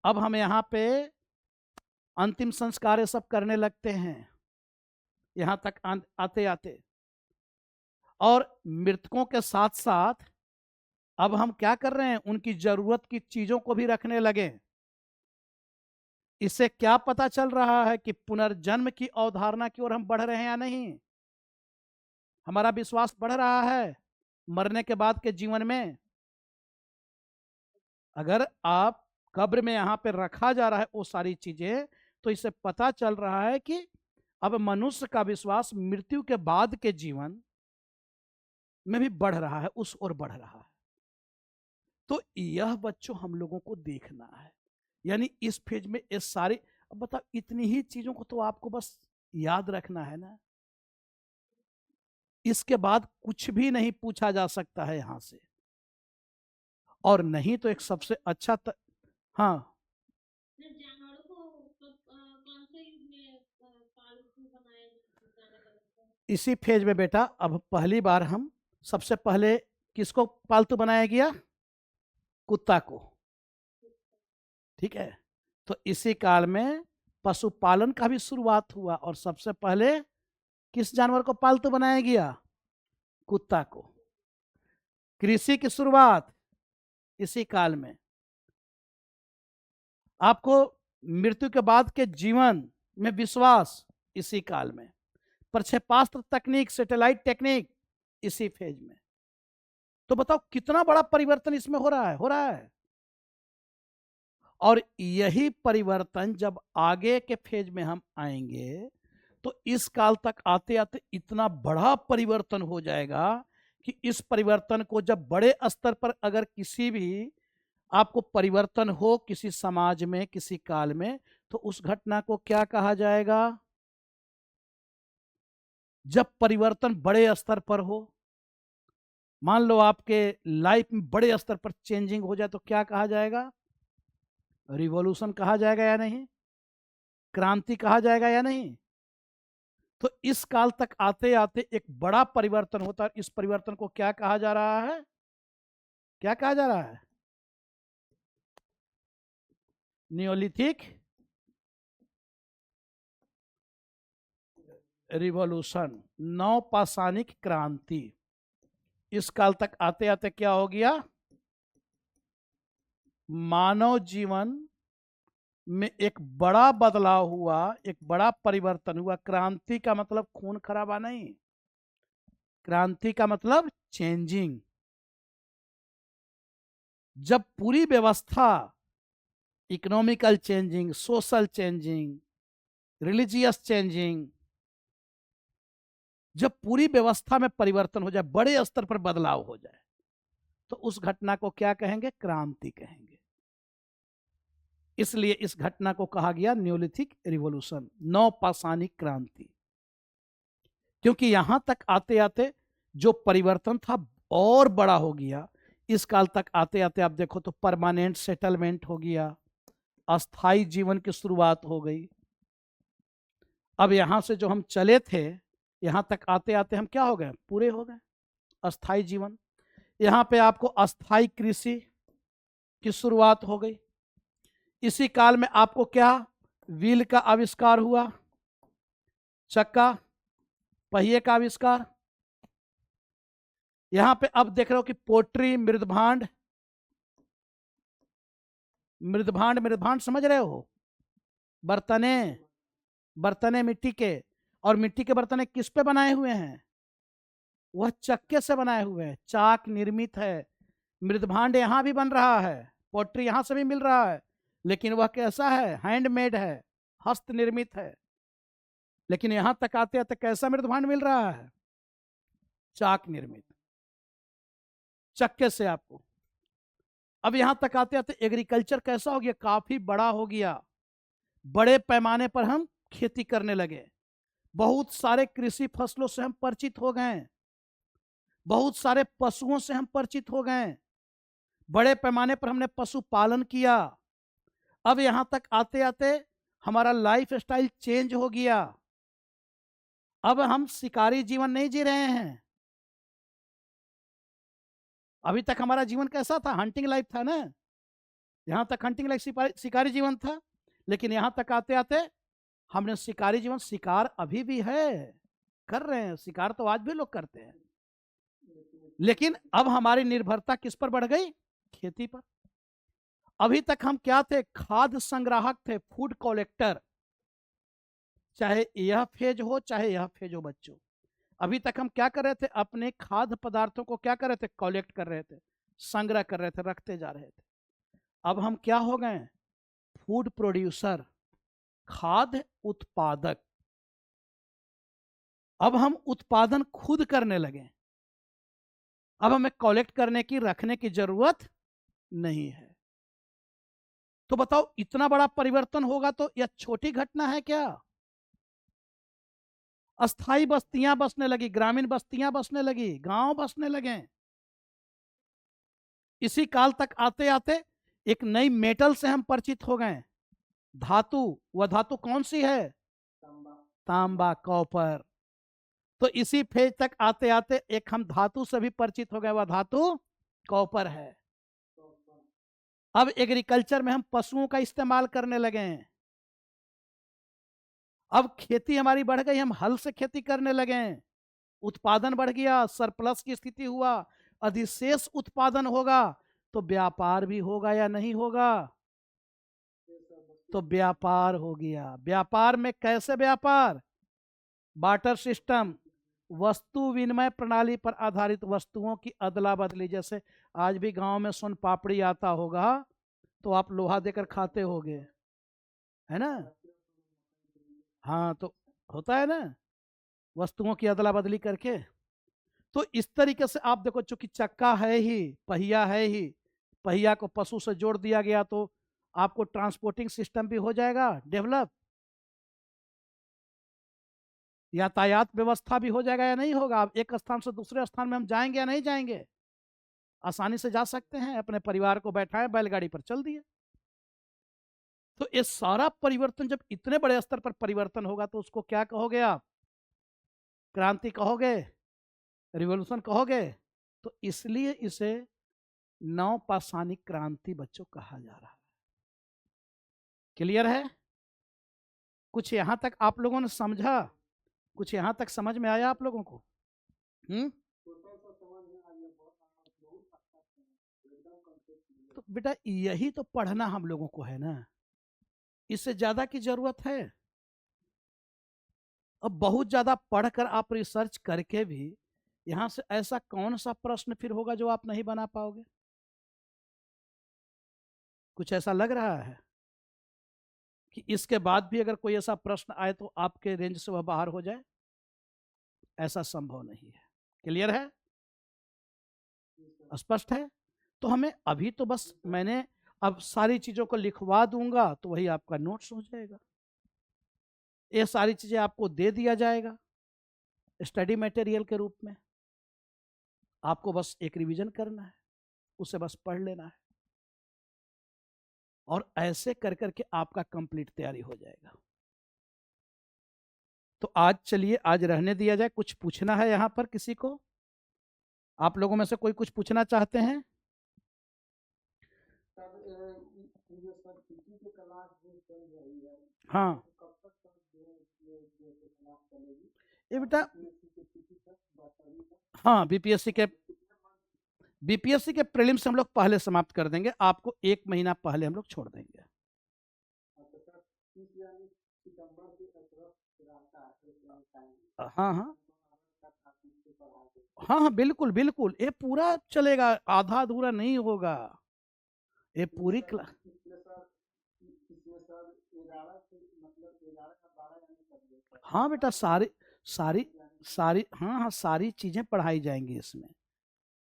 अब हम यहाँ पे अंतिम संस्कार ये सब करने लगते हैं, यहां तक आते आते। और मृतकों के साथ साथ अब हम क्या कर रहे हैं? उनकी जरूरत की चीजों को भी रखने लगे। इससे क्या पता चल रहा है कि पुनर्जन्म की अवधारणा की ओर हम बढ़ रहे हैं या नहीं? हमारा विश्वास बढ़ रहा है मरने के बाद के जीवन में? अगर आप कब्र में यहां पे रखा जा रहा है वो सारी चीजें, तो इससे पता चल रहा है कि अब मनुष्य का विश्वास मृत्यु के बाद के जीवन में भी बढ़ रहा है, उस ओर बढ़ रहा है। तो यह बच्चों हम लोगों को देखना है। यानी इस फेज में ये सारी, अब बताओ इतनी ही चीजों को तो आपको बस याद रखना है ना। इसके बाद कुछ भी नहीं पूछा जा सकता है यहां से। और नहीं तो एक सबसे अच्छा हाँ, जानवरों को कौन से युग में पालतू बनाया जाता है? इसी फेज में बेटा अब पहली बार हम सबसे पहले किसको पालतू बनाया गया? कुत्ता को। ठीक है, तो इसी काल में पशुपालन का भी शुरुआत हुआ और सबसे पहले किस जानवर को पालतू बनाया गया? कुत्ता को। कृषि की शुरुआत इसी काल में। आपको मृत्यु के बाद के जीवन में विश्वास इसी काल में। प्रक्षेपास्त्र तकनीक, सैटेलाइट टेक्निक इसी फेज में। तो बताओ कितना बड़ा परिवर्तन इसमें हो रहा है, हो रहा है। और यही परिवर्तन जब आगे के फेज में हम आएंगे तो इस काल तक आते आते इतना बड़ा परिवर्तन हो जाएगा कि इस परिवर्तन को जब बड़े स्तर पर अगर किसी भी आपको परिवर्तन हो किसी समाज में किसी काल में, तो उस घटना को क्या कहा जाएगा? जब परिवर्तन बड़े स्तर पर हो, मान लो आपके लाइफ में बड़े स्तर पर चेंजिंग हो जाए तो क्या कहा जाएगा? रिवॉल्यूशन कहा जाएगा या नहीं? क्रांति कहा जाएगा या नहीं? तो इस काल तक आते आते एक बड़ा परिवर्तन होता है। इस परिवर्तन को क्या कहा जा रहा है? क्या कहा जा रहा है? नियोलिथिक रिवॉल्यूशन, नवपाषाणिक क्रांति। इस काल तक आते आते क्या हो गया? मानव जीवन में एक बड़ा बदलाव हुआ, एक बड़ा परिवर्तन हुआ। क्रांति का मतलब खून खराबा नहीं, क्रांति का मतलब चेंजिंग। जब पूरी व्यवस्था, economical changing, social changing, religious changing, जब पूरी व्यवस्था में परिवर्तन हो जाए, बड़े स्तर पर बदलाव हो जाए, तो उस घटना को क्या कहेंगे? क्रांति कहेंगे। इसलिए इस घटना को कहा गया न्योलिथिक रिवॉल्यूशन, नवपाषाणिक क्रांति। क्योंकि यहां तक आते आते जो परिवर्तन था और बड़ा हो गया। इस काल तक आते आते आप देखो तो परमानेंट सेटलमेंट हो गया, अस्थाई जीवन की शुरुआत हो गई। अब यहां से जो हम चले थे, यहां तक आते आते हम क्या हो गए? पूरे हो गए, अस्थाई जीवन। यहां पे आपको अस्थाई कृषि की शुरुआत हो गई। इसी काल में आपको क्या? व्हील का आविष्कार हुआ, चक्का, पहिए का आविष्कार। यहां पे अब देख रहे हो कि पोट्री, मृदभांड, मृदभांड, मृदभांड समझ रहे हो? बर्तने, बर्तने मिट्टी के, और मिट्टी के बर्तने किस पे बनाए हुए हैं? वह चक्के से बनाए हुए हैं, चाक निर्मित है। मृदभांड यहां भी बन रहा है, पोट्री यहां से भी मिल रहा है, लेकिन वह कैसा है? हैंडमेड है, हस्त निर्मित है। लेकिन यहां तक आते आते कैसा मृदभांड मिल रहा है? चाक निर्मित, चक्के से आपको। अब यहां तक आते आते एग्रीकल्चर कैसा हो गया? काफी बड़ा हो गया, बड़े पैमाने पर हम खेती करने लगे। बहुत सारे कृषि फसलों से हम परिचित हो गए, बहुत सारे पशुओं से हम परिचित हो गए, बड़े पैमाने पर हमने पशुपालन किया। अब यहां तक आते आते हमारा लाइफ स्टाइल चेंज हो गया। अब हम शिकारी जीवन नहीं जी रहे हैं। अभी तक हमारा जीवन कैसा था? हंटिंग लाइफ था ना, यहां तक हंटिंग लाइफ, शिकारी जीवन था। लेकिन यहां तक आते आते हमने शिकारी जीवन, शिकार अभी भी है, कर रहे हैं, शिकार तो आज भी लोग करते हैं। लेकिन अब हमारी निर्भरता किस पर बढ़ गई? खेती पर। अभी तक हम क्या थे? खाद्य संग्राहक थे, फूड कलेक्टर। चाहे यह फेज हो चाहे यह फेज हो बच्चों, अभी तक हम क्या कर रहे थे? अपने खाद्य पदार्थों को क्या कर रहे थे? कलेक्ट कर रहे थे, संग्रह कर रहे थे, रखते जा रहे थे। अब हम क्या हो गए? फूड प्रोड्यूसर, खाद्य उत्पादक। अब हम उत्पादन खुद करने लगे। अब हमें कलेक्ट करने की, रखने की जरूरत नहीं है। तो बताओ इतना बड़ा परिवर्तन होगा तो यह छोटी घटना है क्या? अस्थाई बस्तियां बसने लगी, ग्रामीण बस्तियां बसने लगी, गांव बसने लगे। इसी काल तक आते आते एक नई मेटल से हम परिचित हो गए, धातु। वह धातु कौन सी है? तांबा, कॉपर। तो इसी फेज तक आते आते एक हम धातु से भी परिचित हो गए, वह धातु कॉपर है। अब एग्रीकल्चर में हम पशुओं का इस्तेमाल करने लगे हैं। अब खेती हमारी बढ़ गई, हम हल से खेती करने लगे हैं, उत्पादन बढ़ गया, सरप्लस की स्थिति हुआ, अधिशेष उत्पादन होगा तो व्यापार भी होगा या नहीं होगा? तो व्यापार हो गया। व्यापार में कैसे व्यापार? बार्टर सिस्टम, वस्तु विनिमय प्रणाली पर आधारित वस्तुओं की अदला बदली। जैसे आज भी गांव में सोन पापड़ी आता होगा तो आप लोहा देकर खाते होगे, है ना? हाँ, तो होता है ना, वस्तुओं की अदला बदली करके। तो इस तरीके से आप देखो, चूंकि चक्का है ही, पहिया है ही, पहिया को पशु से जोड़ दिया गया तो आपको ट्रांसपोर्टिंग सिस्टम भी हो जाएगा डेवलप, यातायात व्यवस्था भी हो जाएगा या नहीं होगा। अब एक स्थान से दूसरे स्थान में हम जाएंगे या नहीं जाएंगे? आसानी से जा सकते हैं, अपने परिवार को बैठाए बैलगाड़ी पर चल दिए। तो ये सारा परिवर्तन जब इतने बड़े स्तर पर परिवर्तन होगा तो उसको क्या कहोगे आप? क्रांति कहोगे, रिवॉल्यूशन कहोगे? तो इसलिए इसे नवपाषाणिक क्रांति बच्चों कहा जा रहा है। क्लियर है? कुछ यहां तक आप लोगों ने समझा? कुछ यहां तक समझ में आया आप लोगों को? तो बेटा यही तो पढ़ना हम लोगों को है ना, इससे ज्यादा की जरूरत है? अब बहुत ज्यादा पढ़कर आप रिसर्च करके भी यहां से ऐसा कौन सा प्रश्न फिर होगा जो आप नहीं बना पाओगे? कुछ ऐसा लग रहा है कि इसके बाद भी अगर कोई ऐसा प्रश्न आए तो आपके रेंज से वह बाहर हो जाए? ऐसा संभव नहीं है। क्लियर है? स्पष्ट है? तो हमें अभी तो बस मैंने अब सारी चीजों को लिखवा दूंगा तो वही आपका नोट्स हो जाएगा, ये सारी चीजें आपको दे दिया जाएगा स्टडी मटेरियल के रूप में, आपको बस एक रिवीजन करना है, उसे बस पढ़ लेना है और ऐसे कर करके आपका कंप्लीट तैयारी हो जाएगा। तो आज चलिए, आज रहने दिया जाए। कुछ पूछना है यहां पर किसी को? आप लोगों में से कोई कुछ पूछना चाहते हैं? हाँ, ये बेटा, हाँ, बीपीएससी के प्रीलिम्स हम लोग पहले समाप्त कर देंगे, आपको 1 महीना पहले हम लोग छोड़ देंगे। हाँ हाँ हाँ हाँ, बिल्कुल बिल्कुल, ये पूरा चलेगा, आधा अधूरा नहीं होगा, ये पूरी क्लास। हाँ बेटा, सारी सारी सारी, हाँ हाँ, सारी चीजें पढ़ाई जाएंगी इसमें,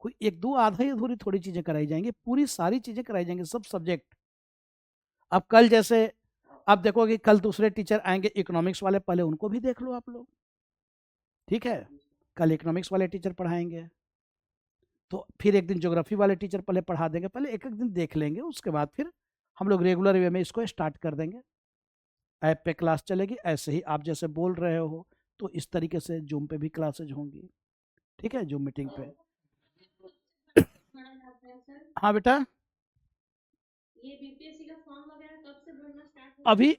कोई एक दो आधा ही अधूरी थोड़ी चीजें कराई जाएंगी, पूरी सारी चीजें कराई जाएंगी, सब सब्जेक्ट। अब कल जैसे आप देखोगे, कल दूसरे टीचर आएंगे इकोनॉमिक्स वाले, पहले उनको भी देख लो आप लोग, ठीक है? कल इकोनॉमिक्स वाले टीचर पढ़ाएंगे, तो फिर एक दिन ज्योग्राफी वाले टीचर पहले पढ़ा देंगे, पहले एक एक दिन देख लेंगे, उसके बाद फिर हम लोग रेगुलर वे में इसको स्टार्ट कर देंगे। ऐप पे क्लास चलेगी, ऐसे ही आप जैसे बोल रहे हो तो इस तरीके से जूम पे भी क्लासेज होंगी, ठीक है? जूम मीटिंग पे। हाँ बेटा, ये बीपीएससी का फॉर्म वगैरह कब से भरना स्टार्ट होगा? अभी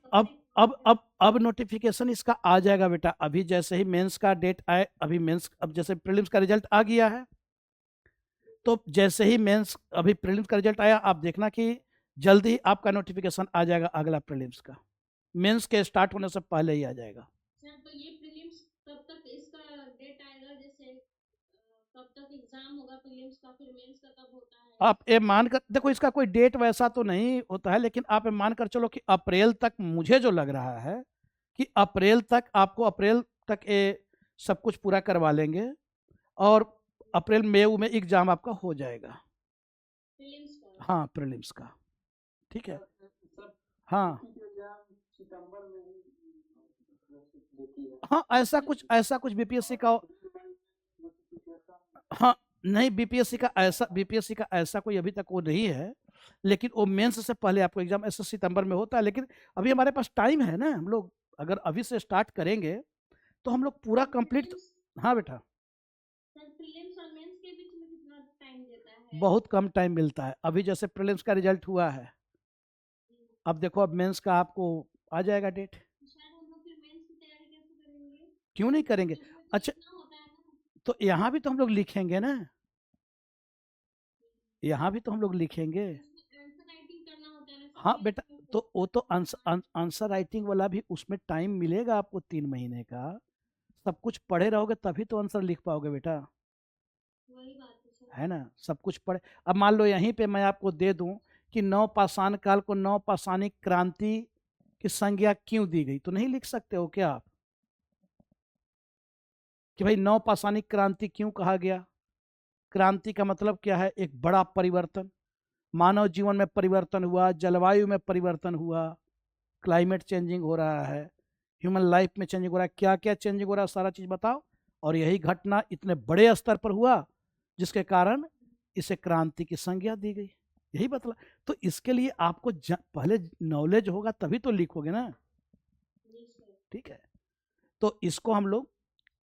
अब नोटिफिकेशन इसका आ जाएगा बेटा, अभी जैसे ही मेंस का डेट आए, अभी मेंस, अब जैसे प्रीलिम्स का रिजल्ट आ गया है, तो जैसे ही मेंस, अभी प्रीलिम्स का रिजल्ट आया, आप देखना कि जल्दी ही आपका नोटिफिकेशन आ जाएगा अगला प्रीलिम्स का, मेंस के स्टार्ट होने से पहले ही आ जाएगा। सर तो ये प्रीलिम्स कब तक इसका डेट आएगा? जैसे कब तक एग्जाम होगा प्रीलिम्स का, फिर मेंस का कब होता है? आप ये मान कर देखो, इसका कोई डेट वैसा तो नहीं होता है, लेकिन आप ये मान कर चलो कि अप्रैल तक, मुझे जो लग रहा है कि अप्रैल तक आपको, अप्रैल तक ये सब कुछ पूरा करवा लेंगे और अप्रैल मई में एग्जाम आपका हो जाएगा, प्रीलिम्स का? हाँ, प्रीलिम्स का, ठीक है? हाँ हाँ, ऐसा कुछ बीपीएससी का, हाँ, नहीं, बीपीएससी का ऐसा कोई अभी तक वो नहीं है, लेकिन वो मेंस से पहले आपको एग्जाम ऐसा सितंबर में होता है, लेकिन अभी हमारे पास टाइम है ना, हम लोग अगर अभी से स्टार्ट करेंगे तो हम लोग पूरा कंप्लीट। हाँ बेटा, सर प्रीलिम्स और मेंस के बीच में कितना टाइम देता है? बहुत कम टाइम मिलता है। अभी जैसे प्रीलिम्स का रिजल्ट हुआ है, अब देखो, अब मेंस का आपको आ जाएगा डेट। शायद हम लोग फिर मेंस की तैयारी कैसे करेंगे? क्यों नहीं करेंगे? इसमें तो अच्छा, लिखना होता है ना? तो यहाँ भी तो हम लोग लिखेंगे ना, यहाँ भी तो हम लोग लिखेंगे। उसमें आंसर राइटिंग करना होता है ना? हाँ बेटा, तो वो तो आंसर राइटिंग वाला भी उसमें टाइम मिलेगा आपको 3 महीने का, सब कुछ पढ़े रहोगे तभी तो आंसर लिख पाओगे बेटा, वही बात है सर। है ना। सब कुछ पढ़े, अब मान लो यहीं पे मैं आपको दे दूं कि नवपाषाण काल को नवपाषाणिक क्रांति की संज्ञा क्यों दी गई, तो नहीं लिख सकते हो क्या आप कि भाई नवपाषाणिक क्रांति क्यों कहा गया? क्रांति का मतलब क्या है? एक बड़ा परिवर्तन, मानव जीवन में परिवर्तन हुआ, जलवायु में परिवर्तन हुआ, क्लाइमेट चेंजिंग हो रहा है, ह्यूमन लाइफ में चेंजिंग हो रहा है, क्या क्या चेंजिंग हो रहा है सारा चीज बताओ। और यही घटना इतने बड़े स्तर पर हुआ जिसके कारण इसे क्रांति की संज्ञा दी गई, यही बतला। तो इसके लिए आपको पहले नॉलेज होगा तभी तो लिखोगे ना, जी सर। ठीक है। तो इसको हम लोग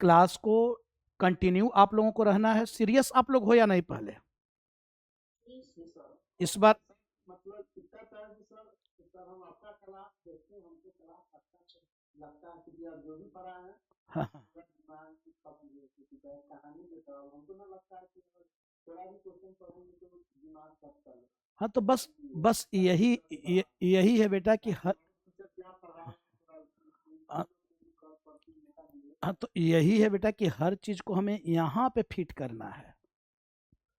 क्लास को कंटिन्यू आप लोगों को रहना है, सीरियस आप लोग हो या नहीं पहले जी जी सर। सर। इस बार? मतलब कितना टाइम सर हम आपका क्लास देखते हैं, हमको क्लास अच्छा लगता है कि आप जो भी पढ़ा है हाँ हाँ दिमाग की कहानी की तरह हमको ना लगता है कि थोड़ा भी क्वेश्चन पढ़ेंगे तो दिमाग सब कर ले। हाँ, तो बस बस यही है बेटा कि हर, टीचर क्या पढ़ा है हाँ हाँ, तो यही है बेटा कि हर चीज को हमें यहाँ पे फिट करना है,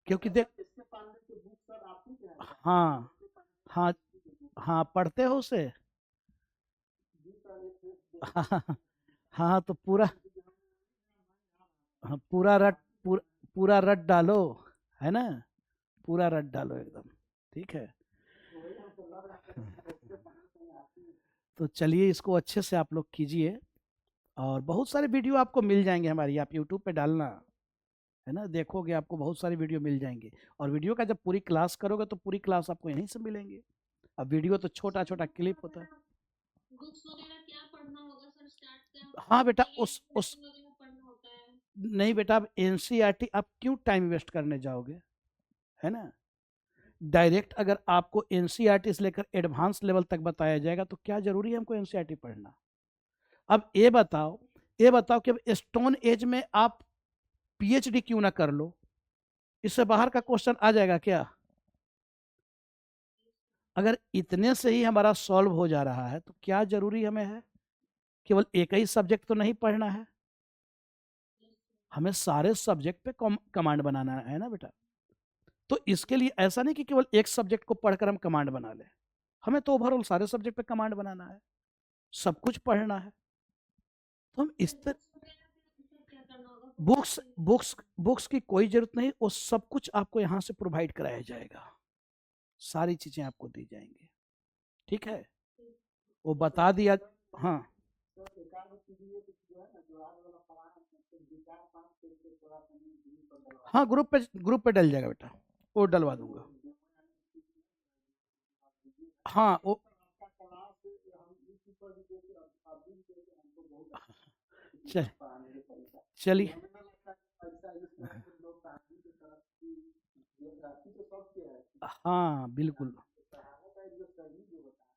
क्योंकि देख, इसके पांडे के बुक सर आप ही के हैं क्या? हाँ हाँ हाँ, पढ़ते हो उसे? जी सर एक हाँ हाँ, तो पूरा, हाँ, पूरा रट डालो, है ना, पूरा रट डालो एकदम, ठीक है। वही हमको लग रहा है इसके पांडे में आती है। तो चलिए इसको अच्छे से आप लोग कीजिए, और बहुत सारे वीडियो आपको मिल जाएंगे हमारी, आप यूट्यूब पे डालना, है ना, देखोगे आपको बहुत सारी वीडियो मिल जाएंगे। और वीडियो का जब पूरी क्लास करोगे तो पूरी क्लास आपको यहीं से मिलेंगे। अब वीडियो तो छोटा छोटा क्लिप होता है। बुक्स वगैरह क्या पढ़ना होगा सर? स्टार्ट क्या हाँ बेटा, पहले उस इंट्रोडक्शन वगैरह पढ़ना होता है? नहीं बेटा, अब एनसीईआरटी आप क्यों टाइम वेस्ट करने जाओगे, है ना। डायरेक्ट अगर आपको एनसीईआरटी से लेकर एडवांस लेवल तक बताया जाएगा तो क्या जरूरी है हमको एनसीईआरटी पढ़ना। अब ये बताओ कि अब स्टोन एज में आप पीएचडी क्यों ना कर लो, इससे बाहर का क्वेश्चन आ जाएगा क्या? अगर इतने से ही हमारा सॉल्व हो जा रहा है तो क्या जरूरी हमें है केवल एक ही सब्जेक्ट तो नहीं पढ़ना है, हमें सारे सब्जेक्ट पे कमांड बनाना है ना बेटा। तो इसके लिए ऐसा नहीं कि केवल एक सब्जेक्ट को पढ़कर हम कमांड बना लें, हमें तो ओवरऑल सारे सब्जेक्ट पे कमांड बनाना है, सब कुछ पढ़ना है। तो हम सर इस तरह, बुक्स वगैरह फिर सर क्या करना होगा? बुक्स बुक्स बुक्स की कोई जरूरत नहीं, वो सब कुछ आपको यहाँ से प्रोवाइड कराया जाएगा, सारी चीजें आपको दी जाएंगी, ठीक है, वो बता दिया। हाँ सर एकाध पीडीएफ जो है ना जो आज वाला पढ़ा है तो दो चार पांच पेज पे थोड़ा सा ग्रुप पर डलवा हाँ, ग्रुप पे डल जाएगा बेटा, वो डलवा दूंगा। हाँ वो, आपका क्लास हम यूट्यूब पर भी देखे आप भी देखे हमको बहुत चल पढ़ाने के तरीका चलिए, हमें ना लगता है ऐसा इस तरह के लोग कहानी की तरफ की जियोग्राफी तो सबके है हाँ बिल्कुल। पढ़ाने का जो सही जो होता है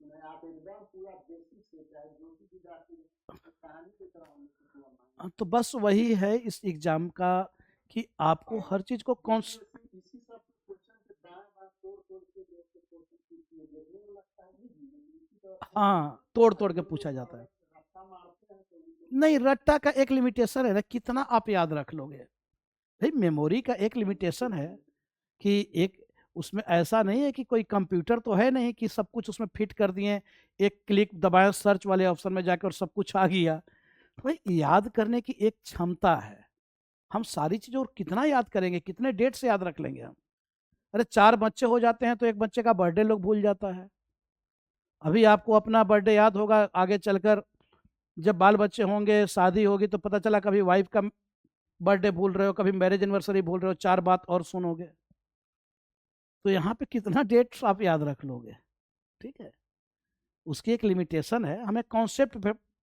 मैं आप एकदम पूरा बेसिक से चाहे जो भी विद्यार्थी कहानी की तरह हम लोग पूरा मांगे तो बस वही है इस एग्जाम का कि आपको हर चीज को कौन इसी सब क्वेश्चन के दाएं बाएं तोड़ तोड़ के जो क्वेश्चन पूछिए देखने में लगता है इसी तरह हाँ, तोड़ तोड़ के पूछा जाता है। रट्टा मारते हैं तो नहीं, रट्टा का एक लिमिटेशन है ना, कितना आप याद रख लोगे, भाई मेमोरी का एक लिमिटेशन है कि एक, उसमें ऐसा नहीं है कि कोई कंप्यूटर तो है नहीं कि सब कुछ उसमें फिट कर दिए, एक क्लिक दबाए सर्च वाले ऑप्शन में जाकर और सब कुछ आ गया। तो भाई याद करने की एक क्षमता है, हम सारी चीज़ों और कितना याद करेंगे, कितने डेट से याद रख लेंगे हम। अरे 4 बच्चे हो जाते हैं तो एक बच्चे का बर्थडे लोग भूल जाता है। अभी आपको अपना बर्थडे याद होगा, आगे चलकर जब बाल बच्चे होंगे, शादी होगी, तो पता चला कभी वाइफ का बर्थडे भूल रहे हो, कभी मैरिज एनिवर्सरी भूल रहे हो, 4 बात और सुनोगे। तो यहाँ पे कितना डेट्स आप याद रख लोगे, ठीक है। उसकी एक लिमिटेशन है, हमें कॉन्सेप्ट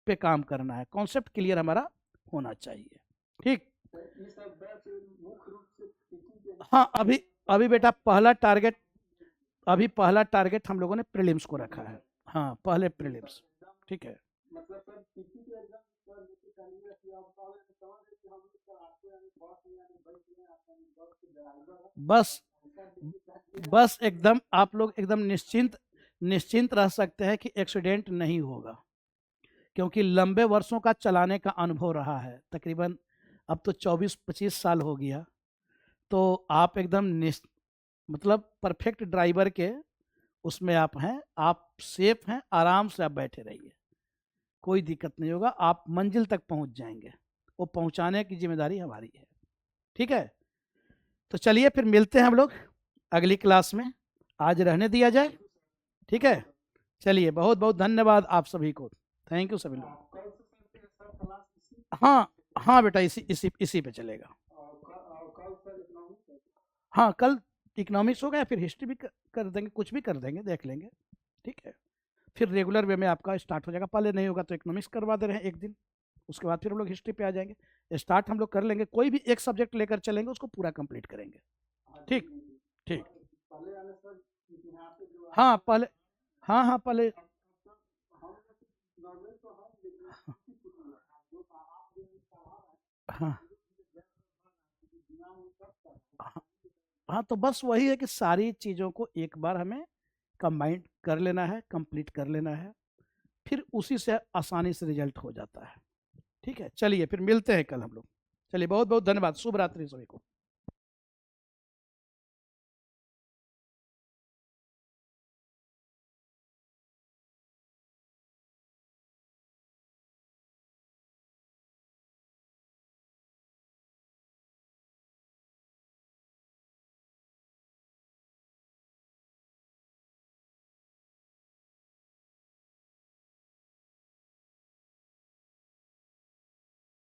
पे काम करना है, कॉन्सेप्ट क्लियर हमारा होना चाहिए, ठीक। ये सब बैच मुख्य रूप से टीचिंग के हाँ, अभी बेटा पहला टारगेट हम लोगों ने प्रीलिम्स को रखा है, हाँ पहले प्रीलिम्स, ठीक है। मतलब सर टीचिंग के एग्जाम सर जैसे कहिए कि आप पहले तो समझ रहे कि हम लोग सर आते हैं बस में यानी बाइक में आते हैं बस के ड्राइवर है बस ऐसा देखिए बस एकदम आप लोग एकदम निश्चिंत रह सकते हैं कि एक्सीडेंट नहीं होगा, क्योंकि लंबे वर्षों का चलाने का अनुभव रहा है, तकरीबन अब तो 24-25 साल हो गया, तो आप एकदम मतलब परफेक्ट ड्राइवर के उसमें आप हैं, आप सेफ हैं, आराम से आप बैठे रहिए, कोई दिक्कत नहीं होगा, आप मंजिल तक पहुंच जाएंगे, वो पहुंचाने की जिम्मेदारी हमारी है। ठीक है, तो चलिए फिर मिलते हैं हम लोग अगली क्लास में, आज रहने दिया जाए। ठीक है, चलिए, बहुत बहुत धन्यवाद आप सभी को, थैंक यू सभी लोग। कल से सर क्लास इसी हाँ हाँ बेटा, इसी इसी इसी पे चलेगा। कल सर इकोनॉमिक्स है। हाँ, कल इकोनॉमिक्स होगा या फिर हिस्ट्री भी कर देंगे, कुछ भी कर देंगे, देख लेंगे। ठीक है, फिर रेगुलर वे में आपका स्टार्ट हो जाएगा, पहले नहीं होगा तो इकोनॉमिक्स करवा दे रहे हैं एक दिन, उसके बाद फिर हम लोग हिस्ट्री पे आ जाएंगे। स्टार्ट हम लोग कर लेंगे, कोई भी एक सब्जेक्ट लेकर चलेंगे, उसको पूरा कंप्लीट करेंगे। हाँ, ठीक जी, जी। ठीक। पहले वाले सर इतिहास से जो हाँ पहले, हाँ हाँ पहले, हम नॉर्मल तो हम लेकिन किसी कुछ नहीं है जो आप जो पढ़ा रहे हाँ हैं दुनिया में सब कर हाँ हाँ, तो बस वही है कि सारी चीज़ों को एक बार हमें कंबाइंड कर लेना है, कंप्लीट कर लेना है, फिर उसी से आसानी से रिजल्ट हो जाता है। ठीक है, चलिए फिर मिलते हैं कल हम लोग। चलिए, बहुत बहुत धन्यवाद, शुभ रात्रि सभी को।